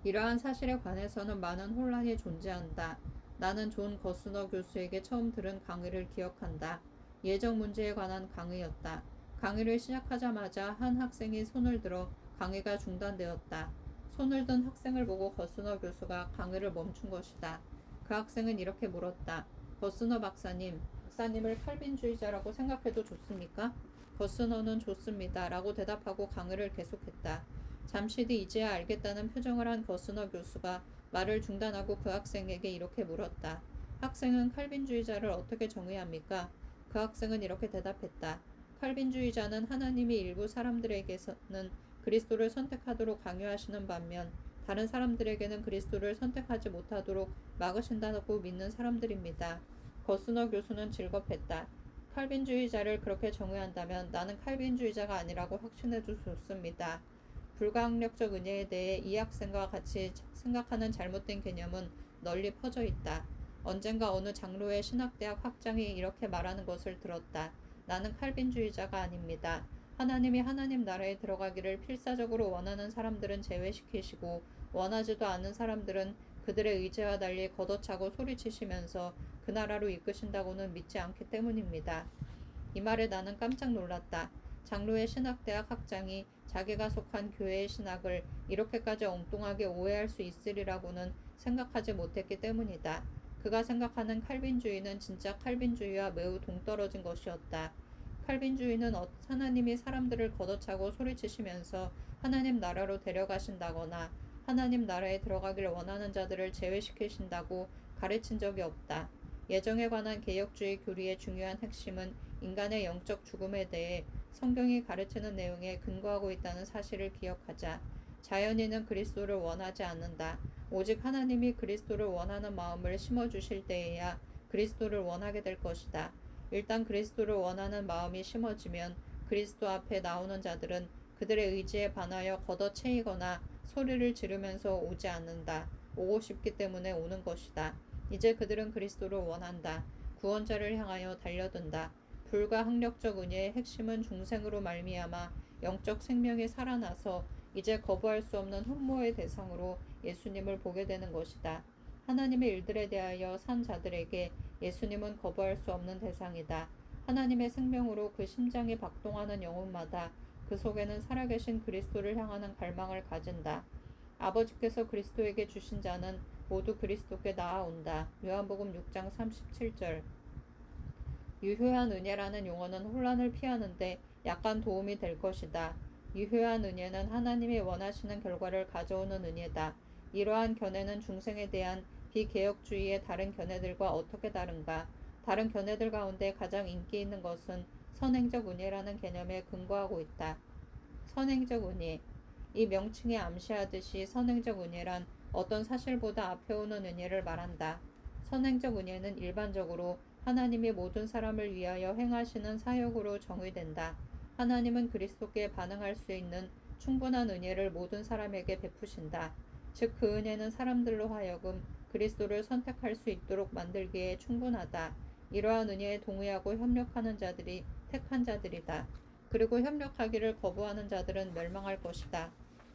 이러한 사실에 관해서는 많은 혼란이 존재한다. 나는 존 거스너 교수에게 처음 들은 강의를 기억한다. 예정 문제에 관한 강의였다. 강의를 시작하자마자 한 학생이 손을 들어 강의가 중단되었다. 손을 든 학생을 보고 거스너 교수가 강의를 멈춘 것이다. 그 학생은 이렇게 물었다. 거스너 박사님을 칼빈주의자라고 생각해도 좋습니까? 거스너는 좋습니다. 라고 대답하고 강의를 계속했다. 잠시 뒤 이제야 알겠다는 표정을 한 거스너 교수가 말을 중단하고 그 학생에게 이렇게 물었다. 학생은 칼빈주의자를 어떻게 정의합니까? 그 학생은 이렇게 대답했다. 칼빈주의자는 하나님이 일부 사람들에게서는 그리스도를 선택하도록 강요하시는 반면 다른 사람들에게는 그리스도를 선택하지 못하도록 막으신다고 믿는 사람들입니다. 거스너 교수는 질겁했다. 칼빈주의자를 그렇게 정의한다면 나는 칼빈주의자가 아니라고 확신해도 좋습니다. 불가항력적 은혜에 대해 이 학생과 같이 생각하는 잘못된 개념은 널리 퍼져 있다. 언젠가 어느 장로의 신학대학 학장이 이렇게 말하는 것을 들었다. 나는 칼빈주의자가 아닙니다. 하나님이 하나님 나라에 들어가기를 필사적으로 원하는 사람들은 제외시키시고 원하지도 않은 사람들은 그들의 의지와 달리 걷어차고 소리치시면서 그 나라로 이끄신다고는 믿지 않기 때문입니다. 이 말에 나는 깜짝 놀랐다. 장로의 신학대학 학장이 자기가 속한 교회의 신학을 이렇게까지 엉뚱하게 오해할 수 있으리라고는 생각하지 못했기 때문이다. 그가 생각하는 칼빈주의는 진짜 칼빈주의와 매우 동떨어진 것이었다. 칼빈주의는 하나님이 사람들을 걷어차고 소리치시면서 하나님 나라로 데려가신다거나 하나님 나라에 들어가길 원하는 자들을 제외시키신다고 가르친 적이 없다. 예정에 관한 개혁주의 교리의 중요한 핵심은 인간의 영적 죽음에 대해 성경이 가르치는 내용에 근거하고 있다는 사실을 기억하자. 자연인은 그리스도를 원하지 않는다. 오직 하나님이 그리스도를 원하는 마음을 심어주실 때에야 그리스도를 원하게 될 것이다. 일단 그리스도를 원하는 마음이 심어지면 그리스도 앞에 나오는 자들은 그들의 의지에 반하여 걷어채이거나 소리를 지르면서 오지 않는다. 오고 싶기 때문에 오는 것이다. 이제 그들은 그리스도를 원한다. 구원자를 향하여 달려든다. 불가항력적 은혜의 핵심은 중생으로 말미암아 영적 생명이 살아나서 이제 거부할 수 없는 흠모의 대상으로 예수님을 보게 되는 것이다. 하나님의 일들에 대하여 산 자들에게 예수님은 거부할 수 없는 대상이다. 하나님의 생명으로 그 심장이 박동하는 영혼마다 그 속에는 살아계신 그리스도를 향하는 갈망을 가진다. 아버지께서 그리스도에게 주신 자는 모두 그리스도께 나아온다. 요한복음 6장 37절. 유효한 은혜라는 용어는 혼란을 피하는데 약간 도움이 될 것이다. 유효한 은혜는 하나님이 원하시는 결과를 가져오는 은혜다. 이러한 견해는 중생에 대한 비개혁주의의 다른 견해들과 어떻게 다른가? 다른 견해들 가운데 가장 인기 있는 것은 선행적 은혜라는 개념에 근거하고 있다. 선행적 은혜. 이 명칭이 암시하듯이 선행적 은혜란 어떤 사실보다 앞에 오는 은혜를 말한다. 선행적 은혜는 일반적으로 하나님이 모든 사람을 위하여 행하시는 사역으로 정의된다. 하나님은 그리스도께 반응할 수 있는 충분한 은혜를 모든 사람에게 베푸신다. 즉 그 은혜는 사람들로 하여금 그리스도를 선택할 수 있도록 만들기에 충분하다. 이러한 은혜에 동의하고 협력하는 자들이 택한 자들이다. 그리고 협력하기를 거부하는 자들은 멸망할 것이다.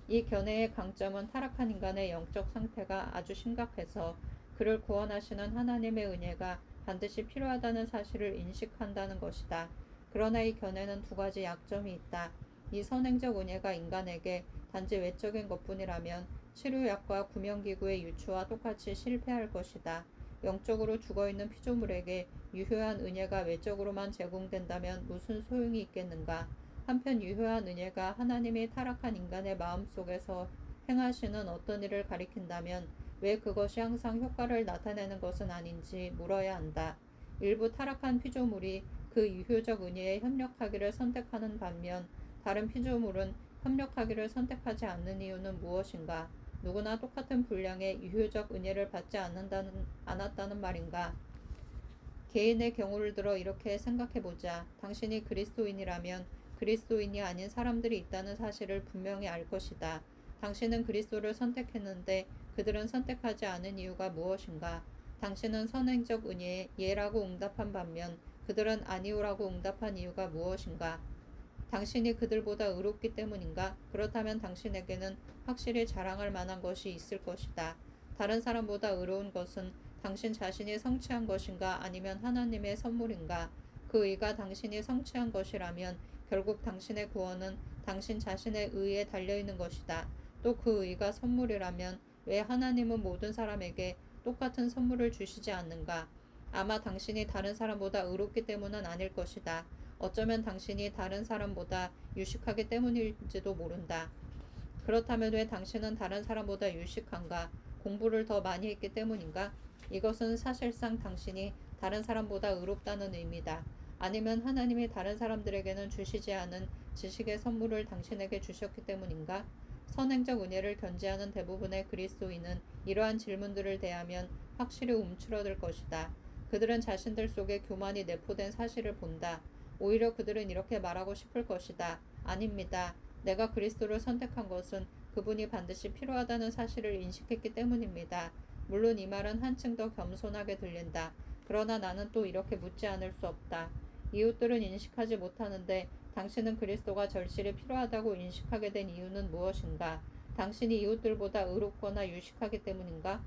이 견해의 강점은 타락한 인간의 영적 상태가 아주 심각해서 그를 구원하시는 하나님의 은혜가 반드시 필요하다는 사실을 인식한다는 것이다. 그러나 이 견해는 두 가지 약점이 있다. 이 선행적 은혜가 인간에게 단지 외적인 것뿐이라면 치료약과 구명기구의 유추와 똑같이 실패할 것이다. 영적으로 죽어있는 피조물에게 유효한 은혜가 외적으로만 제공된다면 무슨 소용이 있겠는가? 한편 유효한 은혜가 하나님이 타락한 인간의 마음속에서 행하시는 어떤 일을 가리킨다면 왜 그것이 항상 효과를 나타내는 것은 아닌지 물어야 한다. 일부 타락한 피조물이 그 유효적 은혜에 협력하기를 선택하는 반면 다른 피조물은 협력하기를 선택하지 않는 이유는 무엇인가? 누구나 똑같은 분량의 유효적 은혜를 받지 않았다는 말인가? 개인의 경우를 들어 이렇게 생각해보자. 당신이 그리스도인이라면 그리스도인이 아닌 사람들이 있다는 사실을 분명히 알 것이다. 당신은 그리스도를 선택했는데 그들은 선택하지 않은 이유가 무엇인가? 당신은 선행적 은혜에 예라고 응답한 반면 그들은 아니오라고 응답한 이유가 무엇인가? 당신이 그들보다 의롭기 때문인가? 그렇다면 당신에게는 확실히 자랑할 만한 것이 있을 것이다. 다른 사람보다 의로운 것은 당신 자신이 성취한 것인가 아니면 하나님의 선물인가? 그 의가 당신이 성취한 것이라면 결국 당신의 구원은 당신 자신의 의에 달려있는 것이다. 또 그 의가 선물이라면 왜 하나님은 모든 사람에게 똑같은 선물을 주시지 않는가? 아마 당신이 다른 사람보다 의롭기 때문은 아닐 것이다. 어쩌면 당신이 다른 사람보다 유식하기 때문일지도 모른다. 그렇다면 왜 당신은 다른 사람보다 유식한가? 공부를 더 많이 했기 때문인가? 이것은 사실상 당신이 다른 사람보다 의롭다는 의미다. 아니면 하나님이 다른 사람들에게는 주시지 않은 지식의 선물을 당신에게 주셨기 때문인가? 선행적 은혜를 견지하는 대부분의 그리스도인은 이러한 질문들을 대하면 확실히 움츠러들 것이다. 그들은 자신들 속에 교만이 내포된 사실을 본다. 오히려 그들은 이렇게 말하고 싶을 것이다. 아닙니다. 내가 그리스도를 선택한 것은 그분이 반드시 필요하다는 사실을 인식했기 때문입니다. 물론 이 말은 한층 더 겸손하게 들린다. 그러나 나는 또 이렇게 묻지 않을 수 없다. 이웃들은 인식하지 못하는데 당신은 그리스도가 절실히 필요하다고 인식하게 된 이유는 무엇인가? 당신이 이웃들보다 의롭거나 유식하기 때문인가?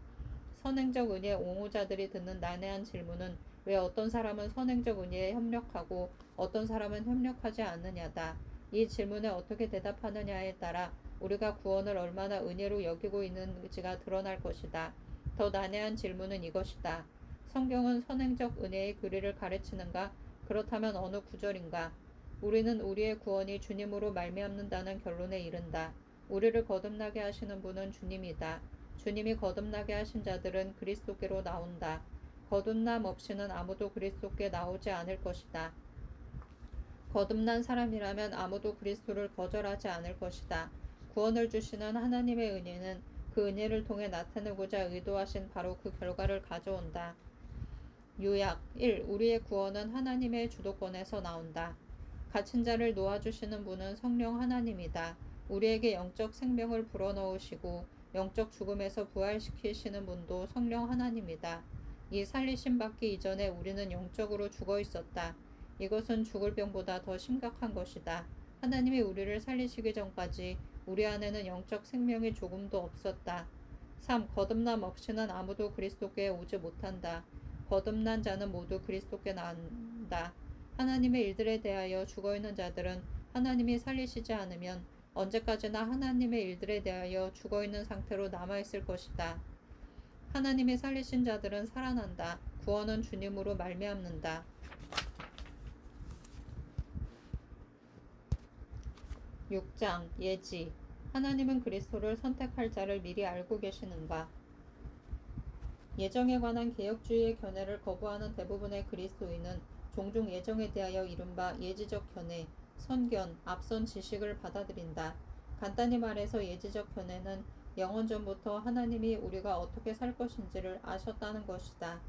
선행적 은혜 옹호자들이 듣는 난해한 질문은 왜 어떤 사람은 선행적 은혜에 협력하고 어떤 사람은 협력하지 않느냐다. 이 질문에 어떻게 대답하느냐에 따라 우리가 구원을 얼마나 은혜로 여기고 있는지가 드러날 것이다. 더 난해한 질문은 이것이다. 성경은 선행적 은혜의 교리를 가르치는가? 그렇다면 어느 구절인가? 우리는 우리의 구원이 주님으로 말미암는다는 결론에 이른다. 우리를 거듭나게 하시는 분은 주님이다. 주님이 거듭나게 하신 자들은 그리스도께로 나온다. 거듭남 없이는 아무도 그리스도께 나오지 않을 것이다. 거듭난 사람이라면 아무도 그리스도를 거절하지 않을 것이다. 구원을 주시는 하나님의 은혜는 그 은혜를 통해 나타내고자 의도하신 바로 그 결과를 가져온다. 요약 1. 우리의 구원은 하나님의 주도권에서 나온다. 갇힌 자를 놓아주시는 분은 성령 하나님이다. 우리에게 영적 생명을 불어넣으시고 영적 죽음에서 부활시키시는 분도 성령 하나님이다. 이 살리심 받기 이전에 우리는 영적으로 죽어 있었다. 이것은 죽을 병보다 더 심각한 것이다. 하나님이 우리를 살리시기 전까지 우리 안에는 영적 생명이 조금도 없었다. 3. 거듭남 없이는 아무도 그리스도께 오지 못한다. 거듭난 자는 모두 그리스도께 나온다. 하나님의 일들에 대하여 죽어있는 자들은 하나님이 살리시지 않으면 언제까지나 하나님의 일들에 대하여 죽어있는 상태로 남아있을 것이다. 하나님이 살리신 자들은 살아난다. 구원은 주님으로 말미암는다. 6장 예지. 하나님은 그리스도를 선택할 자를 미리 알고 계시는가? 예정에 관한 개혁주의의 견해를 거부하는 대부분의 그리스도인은 종종 예정에 대하여 이른바 예지적 견해, 선견, 앞선 지식을 받아들인다. 간단히 말해서 예지적 견해는 영원전부터 하나님이 우리가 어떻게 살 것인지를 아셨다는 것이다.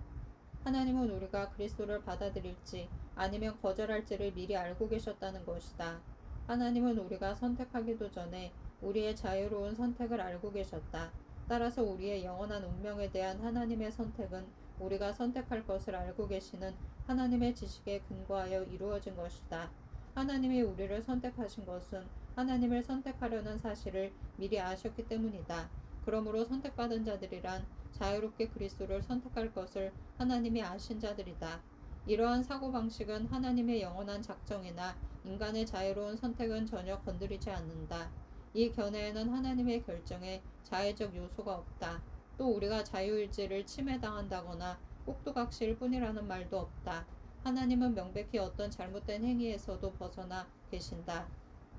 하나님은 우리가 그리스도를 받아들일지 아니면 거절할지를 미리 알고 계셨다는 것이다. 하나님은 우리가 선택하기도 전에 우리의 자유로운 선택을 알고 계셨다. 따라서 우리의 영원한 운명에 대한 하나님의 선택은 우리가 선택할 것을 알고 계시는 하나님의 지식에 근거하여 이루어진 것이다. 하나님이 우리를 선택하신 것은 하나님을 선택하려는 사실을 미리 아셨기 때문이다. 그러므로 선택받은 자들이란 자유롭게 그리스도를 선택할 것을 하나님이 아신 자들이다. 이러한 사고방식은 하나님의 영원한 작정이나 인간의 자유로운 선택은 전혀 건드리지 않는다. 이 견해에는 하나님의 결정에 자의적 요소가 없다. 또 우리가 자유의지를 침해당한다거나 꼭두각시일 뿐이라는 말도 없다. 하나님은 명백히 어떤 잘못된 행위에서도 벗어나 계신다.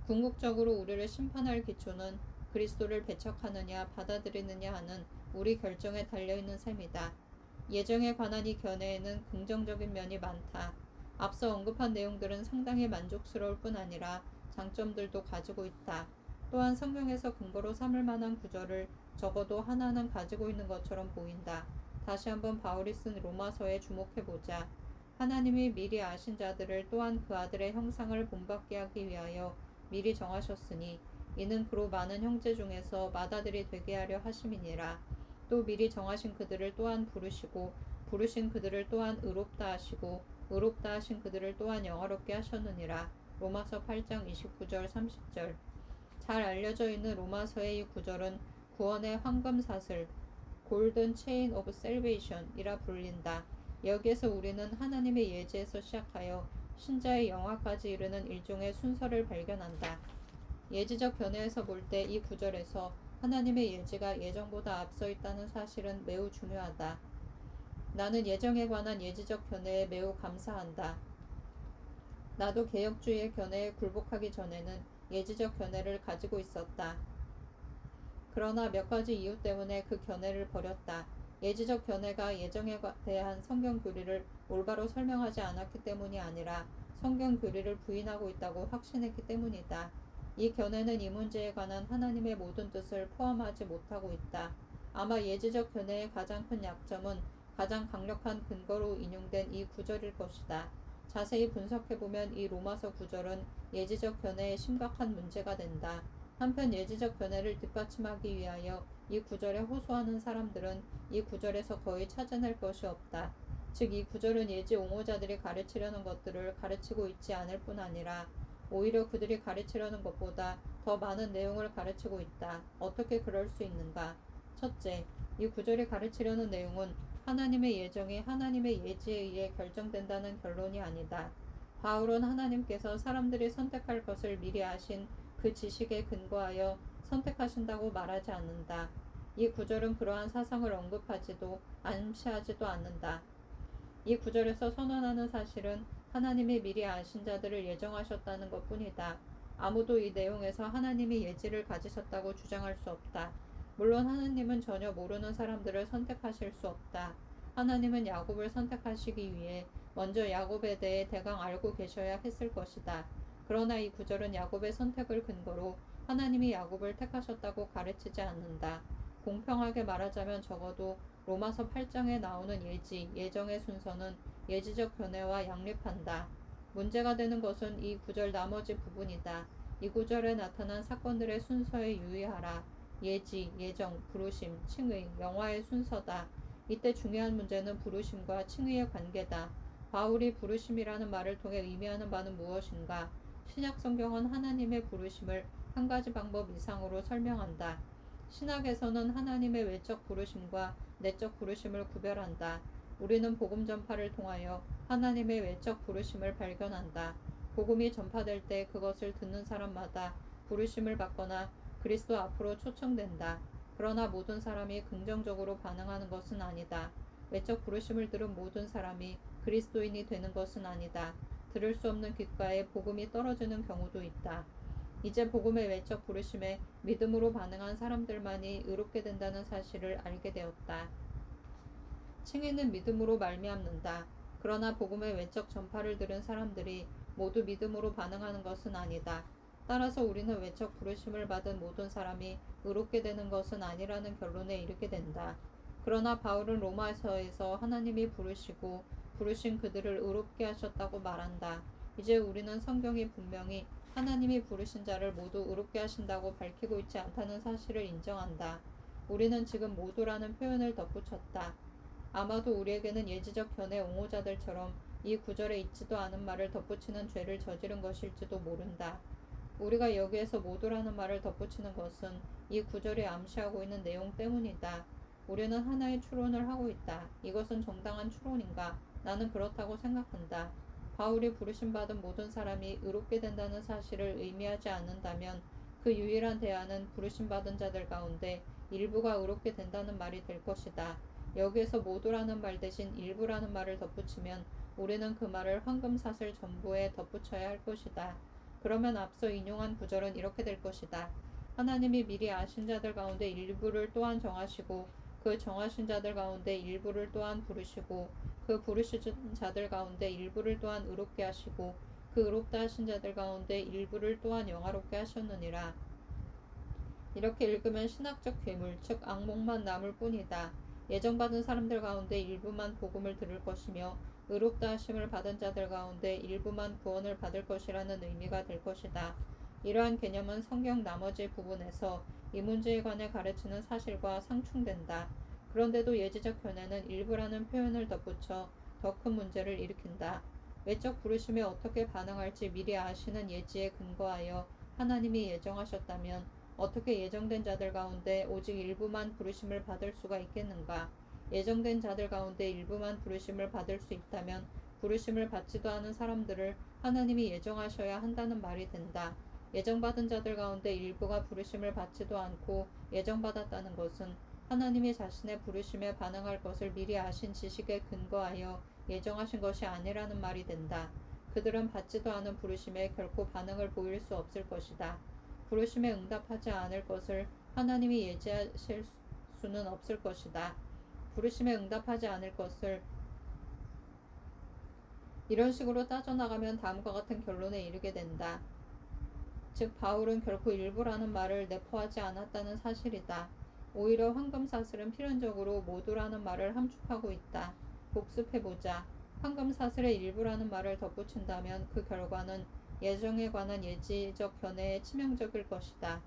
궁극적으로 우리를 심판할 기초는 그리스도를 배척하느냐 받아들이느냐 하는 우리 결정에 달려있는 셈이다. 예정에 관한 이 견해에는 긍정적인 면이 많다. 앞서 언급한 내용들은 상당히 만족스러울 뿐 아니라 장점들도 가지고 있다. 또한 성경에서 근거로 삼을 만한 구절을 적어도 하나는 가지고 있는 것처럼 보인다. 다시 한번 바울이 쓴 로마서에 주목해보자. 하나님이 미리 아신 자들을 또한 그 아들의 형상을 본받게 하기 위하여 미리 정하셨으니 이는 그로 많은 형제 중에서 맏아들이 되게 하려 하심이니라. 또 미리 정하신 그들을 또한 부르시고 부르신 그들을 또한 의롭다 하시고 의롭다 하신 그들을 또한 영화롭게 하셨느니라. 로마서 8장 29절 30절. 잘 알려져 있는 로마서의 이 구절은 구원의 황금사슬 골든 체인 오브 셀베이션이라 불린다. 여기에서 우리는 하나님의 예지에서 시작하여 신자의 영화까지 이르는 일종의 순서를 발견한다. 예지적 견해에서 볼 때 이 구절에서 하나님의 예지가 예정보다 앞서 있다는 사실은 매우 중요하다. 나는 예정에 관한 예지적 견해에 매우 감사한다. 나도 개혁주의의 견해에 굴복하기 전에는 예지적 견해를 가지고 있었다. 그러나 몇 가지 이유 때문에 그 견해를 버렸다. 예지적 견해가 예정에 대한 성경 교리를 올바로 설명하지 않았기 때문이 아니라 성경 교리를 부인하고 있다고 확신했기 때문이다. 이 견해는 이 문제에 관한 하나님의 모든 뜻을 포함하지 못하고 있다. 아마 예지적 견해의 가장 큰 약점은 가장 강력한 근거로 인용된 이 구절일 것이다. 자세히 분석해보면 이 로마서 구절은 예지적 견해에 심각한 문제가 된다. 한편 예지적 견해를 뒷받침하기 위하여 이 구절에 호소하는 사람들은 이 구절에서 거의 찾아낼 것이 없다. 즉 이 구절은 예지 옹호자들이 가르치려는 것들을 가르치고 있지 않을 뿐 아니라 오히려 그들이 가르치려는 것보다 더 많은 내용을 가르치고 있다. 어떻게 그럴 수 있는가? 첫째, 이 구절이 가르치려는 내용은 하나님의 예정이 하나님의 예지에 의해 결정된다는 결론이 아니다. 바울은 하나님께서 사람들이 선택할 것을 미리 아신 그 지식에 근거하여 선택하신다고 말하지 않는다. 이 구절은 그러한 사상을 언급하지도 암시하지도 않는다. 이 구절에서 선언하는 사실은 하나님이 미리 아신 자들을 예정하셨다는 것뿐이다. 아무도 이 내용에서 하나님이 예지를 가지셨다고 주장할 수 없다. 물론 하나님은 전혀 모르는 사람들을 선택하실 수 없다. 하나님은 야곱을 선택하시기 위해 먼저 야곱에 대해 대강 알고 계셔야 했을 것이다. 그러나 이 구절은 야곱의 선택을 근거로 하나님이 야곱을 택하셨다고 가르치지 않는다. 공평하게 말하자면 적어도 로마서 8장에 나오는 예정의 순서는 예지적 견해와 양립한다. 문제가 되는 것은 이 구절 나머지 부분이다. 이 구절에 나타난 사건들의 순서에 유의하라. 예지, 예정, 부르심, 칭의, 영화의 순서다. 이때 중요한 문제는 부르심과 칭의의 관계다. 바울이 부르심이라는 말을 통해 의미하는 바는 무엇인가? 신약 성경은 하나님의 부르심을 한 가지 방법 이상으로 설명한다. 신학에서는 하나님의 외적 부르심과 내적 부르심을 구별한다. 우리는 복음 전파를 통하여 하나님의 외적 부르심을 발견한다. 복음이 전파될 때 그것을 듣는 사람마다 부르심을 받거나 그리스도 앞으로 초청된다. 그러나 모든 사람이 긍정적으로 반응하는 것은 아니다. 외적 부르심을 들은 모든 사람이 그리스도인이 되는 것은 아니다. 들을 수 없는 귓가에 복음이 떨어지는 경우도 있다. 이제 복음의 외적 부르심에 믿음으로 반응한 사람들만이 의롭게 된다는 사실을 알게 되었다. 칭의는 믿음으로 말미암는다. 그러나 복음의 외적 전파를 들은 사람들이 모두 믿음으로 반응하는 것은 아니다. 따라서 우리는 외적 부르심을 받은 모든 사람이 의롭게 되는 것은 아니라는 결론에 이르게 된다. 그러나 바울은 로마서에서 하나님이 부르시고 부르신 그들을 의롭게 하셨다고 말한다. 이제 우리는 성경이 분명히 하나님이 부르신 자를 모두 의롭게 하신다고 밝히고 있지 않다는 사실을 인정한다. 우리는 지금 모두라는 표현을 덧붙였다. 아마도 우리에게는 예지적 견해 옹호자들처럼 이 구절에 있지도 않은 말을 덧붙이는 죄를 저지른 것일지도 모른다. 우리가 여기에서 모두라는 말을 덧붙이는 것은 이 구절이 암시하고 있는 내용 때문이다. 우리는 하나의 추론을 하고 있다. 이것은 정당한 추론인가? 나는 그렇다고 생각한다. 바울이 부르심받은 모든 사람이 의롭게 된다는 사실을 의미하지 않는다면 그 유일한 대안은 부르심받은 자들 가운데 일부가 의롭게 된다는 말이 될 것이다. 여기에서 모두라는 말 대신 일부라는 말을 덧붙이면 우리는 그 말을 황금사슬 전부에 덧붙여야 할 것이다. 그러면 앞서 인용한 구절은 이렇게 될 것이다. 하나님이 미리 아신 자들 가운데 일부를 또한 정하시고 그 정하신 자들 가운데 일부를 또한 부르시고 그 부르신 자들 가운데 일부를 또한 의롭게 하시고 그 의롭다 하신 자들 가운데 일부를 또한 영화롭게 하셨느니라. 이렇게 읽으면 신학적 괴물, 즉 악몽만 남을 뿐이다. 예정받은 사람들 가운데 일부만 복음을 들을 것이며 의롭다 하심을 받은 자들 가운데 일부만 구원을 받을 것이라는 의미가 될 것이다. 이러한 개념은 성경 나머지 부분에서 이 문제에 관해 가르치는 사실과 상충된다. 그런데도 예지적 견해는 일부라는 표현을 덧붙여 더 큰 문제를 일으킨다. 외적 부르심에 어떻게 반응할지 미리 아시는 예지에 근거하여 하나님이 예정하셨다면 어떻게 예정된 자들 가운데 오직 일부만 부르심을 받을 수가 있겠는가? 예정된 자들 가운데 일부만 부르심을 받을 수 있다면 부르심을 받지도 않은 사람들을 하나님이 예정하셔야 한다는 말이 된다. 예정받은 자들 가운데 일부가 부르심을 받지도 않고 예정받았다는 것은 하나님이 자신의 부르심에 반응할 것을 미리 아신 지식에 근거하여 예정하신 것이 아니라는 말이 된다. 그들은 받지도 않은 부르심에 결코 반응을 보일 수 없을 것이다. 부르심에 응답하지 않을 것을 하나님이 예지하실 수는 없을 것이다. 부르심에 응답하지 않을 것을 이런 식으로 따져나가면 다음과 같은 결론에 이르게 된다. 즉 바울은 결코 일부라는 말을 내포하지 않았다는 사실이다. 오히려 황금사슬은 필연적으로 모두라는 말을 함축하고 있다. 복습해보자. 황금사슬의 일부라는 말을 덧붙인다면 그 결과는 예정에 관한 예지적 견해에 치명적일 것이다.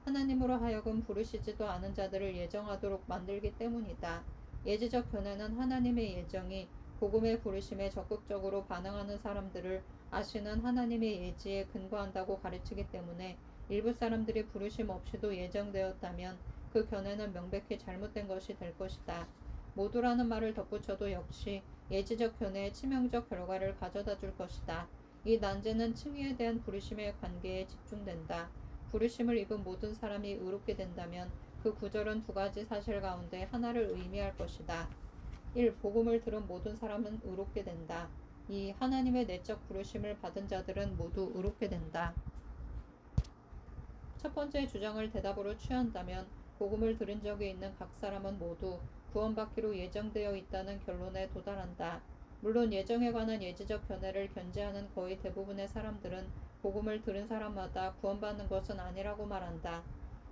하나님으로 하여금 부르시지도 않은 자들을 예정하도록 만들기 때문이다. 예지적 견해는 하나님의 예정이 복음의 부르심에 적극적으로 반응하는 사람들을 아시는 하나님의 예지에 근거한다고 가르치기 때문에 일부 사람들이 부르심 없이도 예정되었다면 그 견해는 명백히 잘못된 것이 될 것이다. 모두라는 말을 덧붙여도 역시 예지적 견해의 치명적 결과를 가져다 줄 것이다. 이 난제는 칭의에 대한 부르심의 관계에 집중된다. 부르심을 입은 모든 사람이 의롭게 된다면 그 구절은 두 가지 사실 가운데 하나를 의미할 것이다. 1. 복음을 들은 모든 사람은 의롭게 된다. 2. 하나님의 내적 부르심을 받은 자들은 모두 의롭게 된다. 첫 번째 주장을 대답으로 취한다면 복음을 들은 적이 있는 각 사람은 모두 구원받기로 예정되어 있다는 결론에 도달한다. 물론 예정에 관한 예지적 견해를 견지하는 거의 대부분의 사람들은 복음을 들은 사람마다 구원받는 것은 아니라고 말한다.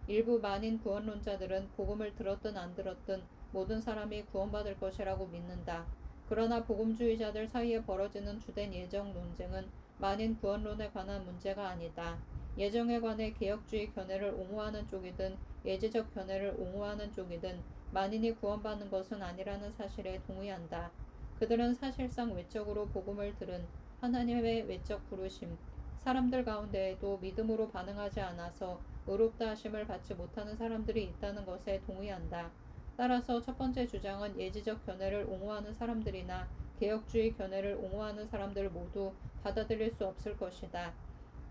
일부 만인 구원론자들은 복음을 들었든 안 들었든 모든 사람이 구원받을 것이라고 믿는다. 그러나 복음주의자들 사이에 벌어지는 주된 예정 논쟁은 만인 구원론에 관한 문제가 아니다. 예정에 관해 개혁주의 견해를 옹호하는 쪽이든 예지적 견해를 옹호하는 쪽이든 만인이 구원받는 것은 아니라는 사실에 동의한다. 그들은 사실상 외적으로 복음을 들은 하나님의 외적 부르심, 사람들 가운데에도 믿음으로 반응하지 않아서 의롭다 하심을 받지 못하는 사람들이 있다는 것에 동의한다. 따라서 첫 번째 주장은 예지적 견해를 옹호하는 사람들이나 개혁주의 견해를 옹호하는 사람들 모두 받아들일 수 없을 것이다.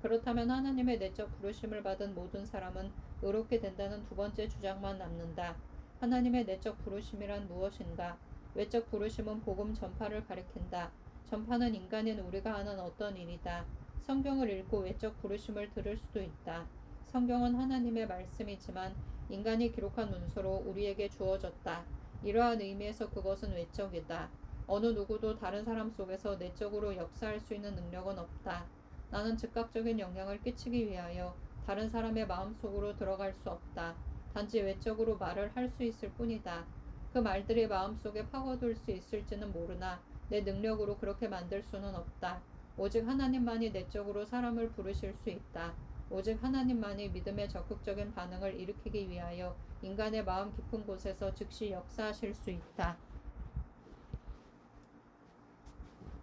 그렇다면 하나님의 내적 부르심을 받은 모든 사람은 의롭게 된다는 두 번째 주장만 남는다. 하나님의 내적 부르심이란 무엇인가? 외적 부르심은 복음 전파를 가리킨다. 전파는 인간인 우리가 하는 어떤 일이다. 성경을 읽고 외적 부르심을 들을 수도 있다. 성경은 하나님의 말씀이지만 인간이 기록한 문서로 우리에게 주어졌다. 이러한 의미에서 그것은 외적이다. 어느 누구도 다른 사람 속에서 내적으로 역사할 수 있는 능력은 없다. 나는 즉각적인 영향을 끼치기 위하여 다른 사람의 마음속으로 들어갈 수 없다. 단지 외적으로 말을 할 수 있을 뿐이다. 그 말들이 마음속에 파고들 수 있을지는 모르나 내 능력으로 그렇게 만들 수는 없다. 오직 하나님만이 내적으로 사람을 부르실 수 있다. 오직 하나님만이 믿음의 적극적인 반응을 일으키기 위하여 인간의 마음 깊은 곳에서 즉시 역사하실 수 있다.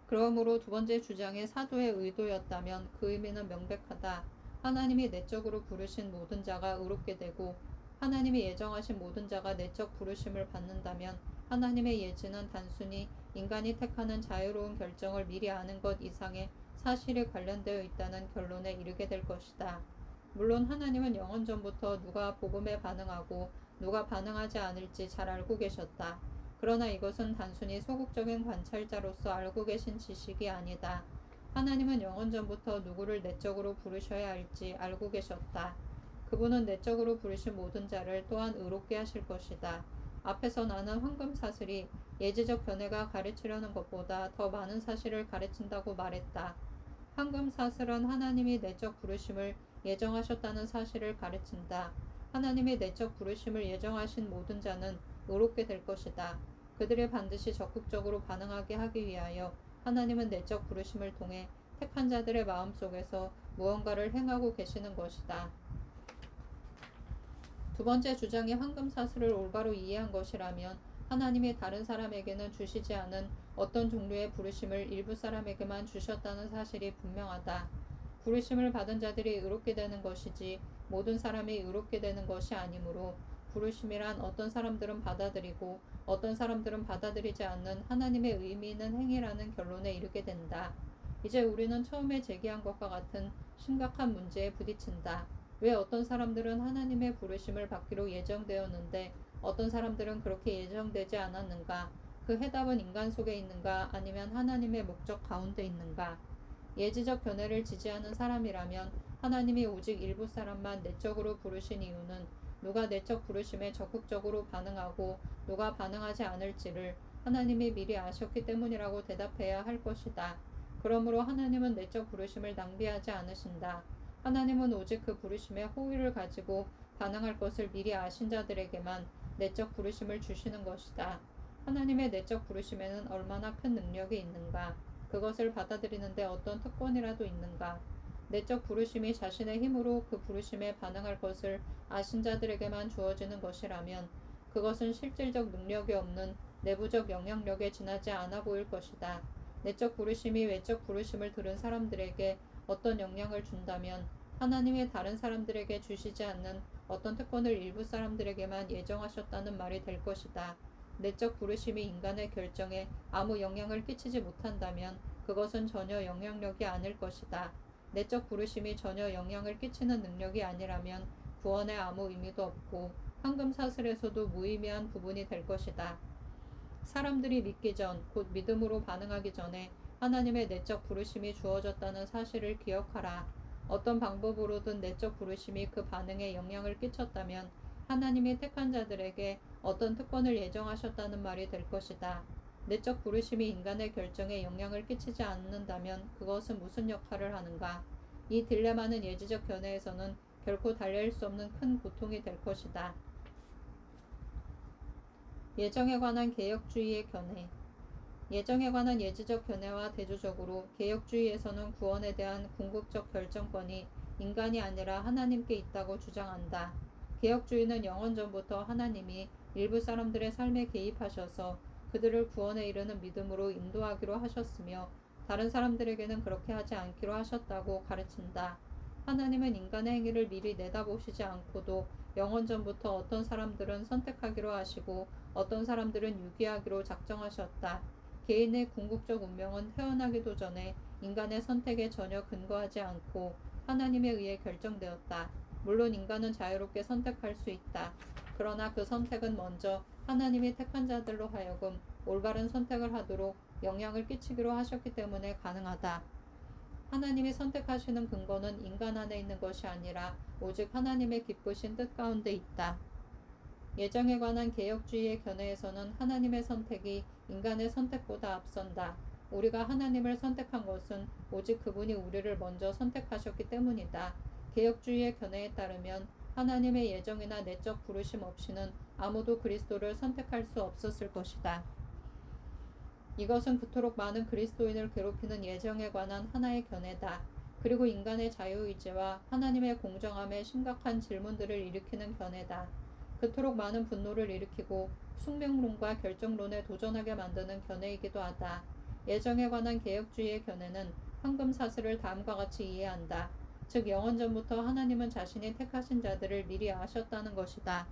그러므로 두 번째 주장이 사도의 의도였다면 그 의미는 명백하다. 하나님이 내적으로 부르신 모든 자가 의롭게 되고 하나님이 예정하신 모든 자가 내적 부르심을 받는다면 하나님의 예지는 단순히 인간이 택하는 자유로운 결정을 미리 아는 것 이상의 사실에 관련되어 있다는 결론에 이르게 될 것이다. 물론 하나님은 영원 전부터 누가 복음에 반응하고 누가 반응하지 않을지 잘 알고 계셨다. 그러나 이것은 단순히 소극적인 관찰자로서 알고 계신 지식이 아니다. 하나님은 영원 전부터 누구를 내적으로 부르셔야 할지 알고 계셨다. 그분은 내적으로 부르신 모든 자를 또한 의롭게 하실 것이다. 앞에서 나는 황금 사슬이 예지적 견해가 가르치려는 것보다 더 많은 사실을 가르친다고 말했다. 황금 사슬은 하나님이 내적 부르심을 예정하셨다는 사실을 가르친다. 하나님의 내적 부르심을 예정하신 모든 자는 의롭게 될 것이다. 그들이 반드시 적극적으로 반응하게 하기 위하여 하나님은 내적 부르심을 통해 택한 자들의 마음속에서 무언가를 행하고 계시는 것이다. 두 번째 주장이 황금 사슬을 올바로 이해한 것이라면 하나님이 다른 사람에게는 주시지 않은 어떤 종류의 부르심을 일부 사람에게만 주셨다는 사실이 분명하다. 부르심을 받은 자들이 의롭게 되는 것이지 모든 사람이 의롭게 되는 것이 아니므로 부르심이란 어떤 사람들은 받아들이고 어떤 사람들은 받아들이지 않는 하나님의 의미 있는 행위라는 결론에 이르게 된다. 이제 우리는 처음에 제기한 것과 같은 심각한 문제에 부딪힌다. 왜 어떤 사람들은 하나님의 부르심을 받기로 예정되었는데 어떤 사람들은 그렇게 예정되지 않았는가? 그 해답은 인간 속에 있는가? 아니면 하나님의 목적 가운데 있는가? 예지적 견해를 지지하는 사람이라면 하나님이 오직 일부 사람만 내적으로 부르신 이유는 누가 내적 부르심에 적극적으로 반응하고 누가 반응하지 않을지를 하나님이 미리 아셨기 때문이라고 대답해야 할 것이다. 그러므로 하나님은 내적 부르심을 낭비하지 않으신다. 하나님은 오직 그 부르심에 호의를 가지고 반응할 것을 미리 아신 자들에게만 내적 부르심을 주시는 것이다. 하나님의 내적 부르심에는 얼마나 큰 능력이 있는가? 그것을 받아들이는데 어떤 특권이라도 있는가? 내적 부르심이 자신의 힘으로 그 부르심에 반응할 것을 아신 자들에게만 주어지는 것이라면 그것은 실질적 능력이 없는 내부적 영향력에 지나지 않아 보일 것이다. 내적 부르심이 외적 부르심을 들은 사람들에게 어떤 영향을 준다면 하나님의 다른 사람들에게 주시지 않는 어떤 특권을 일부 사람들에게만 예정하셨다는 말이 될 것이다. 내적 부르심이 인간의 결정에 아무 영향을 끼치지 못한다면 그것은 전혀 영향력이 아닐 것이다. 내적 부르심이 전혀 영향을 끼치는 능력이 아니라면 구원에 아무 의미도 없고 황금 사슬에서도 무의미한 부분이 될 것이다. 사람들이 믿기 전, 곧 믿음으로 반응하기 전에 하나님의 내적 부르심이 주어졌다는 사실을 기억하라. 어떤 방법으로든 내적 부르심이 그 반응에 영향을 끼쳤다면 하나님이 택한 자들에게 어떤 특권을 예정하셨다는 말이 될 것이다. 내적 부르심이 인간의 결정에 영향을 끼치지 않는다면 그것은 무슨 역할을 하는가? 이 딜레마는 예지적 견해에서는 결코 달랠 수 없는 큰 고통이 될 것이다. 예정에 관한 개혁주의의 견해. 예정에 관한 예지적 견해와 대조적으로 개혁주의에서는 구원에 대한 궁극적 결정권이 인간이 아니라 하나님께 있다고 주장한다. 개혁주의는 영원 전부터 하나님이 일부 사람들의 삶에 개입하셔서 그들을 구원에 이르는 믿음으로 인도하기로 하셨으며 다른 사람들에게는 그렇게 하지 않기로 하셨다고 가르친다. 하나님은 인간의 행위를 미리 내다보시지 않고도 영원 전부터 어떤 사람들은 선택하기로 하시고 어떤 사람들은 유기하기로 작정하셨다. 개인의 궁극적 운명은 태어나기도 전에 인간의 선택에 전혀 근거하지 않고 하나님에 의해 결정되었다. 물론 인간은 자유롭게 선택할 수 있다. 그러나 그 선택은 먼저 하나님이 택한 자들로 하여금 올바른 선택을 하도록 영향을 끼치기로 하셨기 때문에 가능하다. 하나님이 선택하시는 근거는 인간 안에 있는 것이 아니라 오직 하나님의 기쁘신 뜻 가운데 있다. 예정에 관한 개혁주의의 견해에서는 하나님의 선택이 인간의 선택보다 앞선다. 우리가 하나님을 선택한 것은 오직 그분이 우리를 먼저 선택하셨기 때문이다. 개혁주의의 견해에 따르면 하나님의 예정이나 내적 부르심 없이는 아무도 그리스도를 선택할 수 없었을 것이다. 이것은 그토록 많은 그리스도인을 괴롭히는 예정에 관한 하나의 견해다. 그리고 인간의 자유의지와 하나님의 공정함에 심각한 질문들을 일으키는 견해다. 그토록 많은 분노를 일으키고 숙명론과 결정론에 도전하게 만드는 견해이기도 하다. 예정에 관한 개혁주의의 견해는 황금 사슬을 다음과 같이 이해한다. 즉 영원전부터 하나님은 자신이 택하신 자들을 미리 아셨다는 것이다.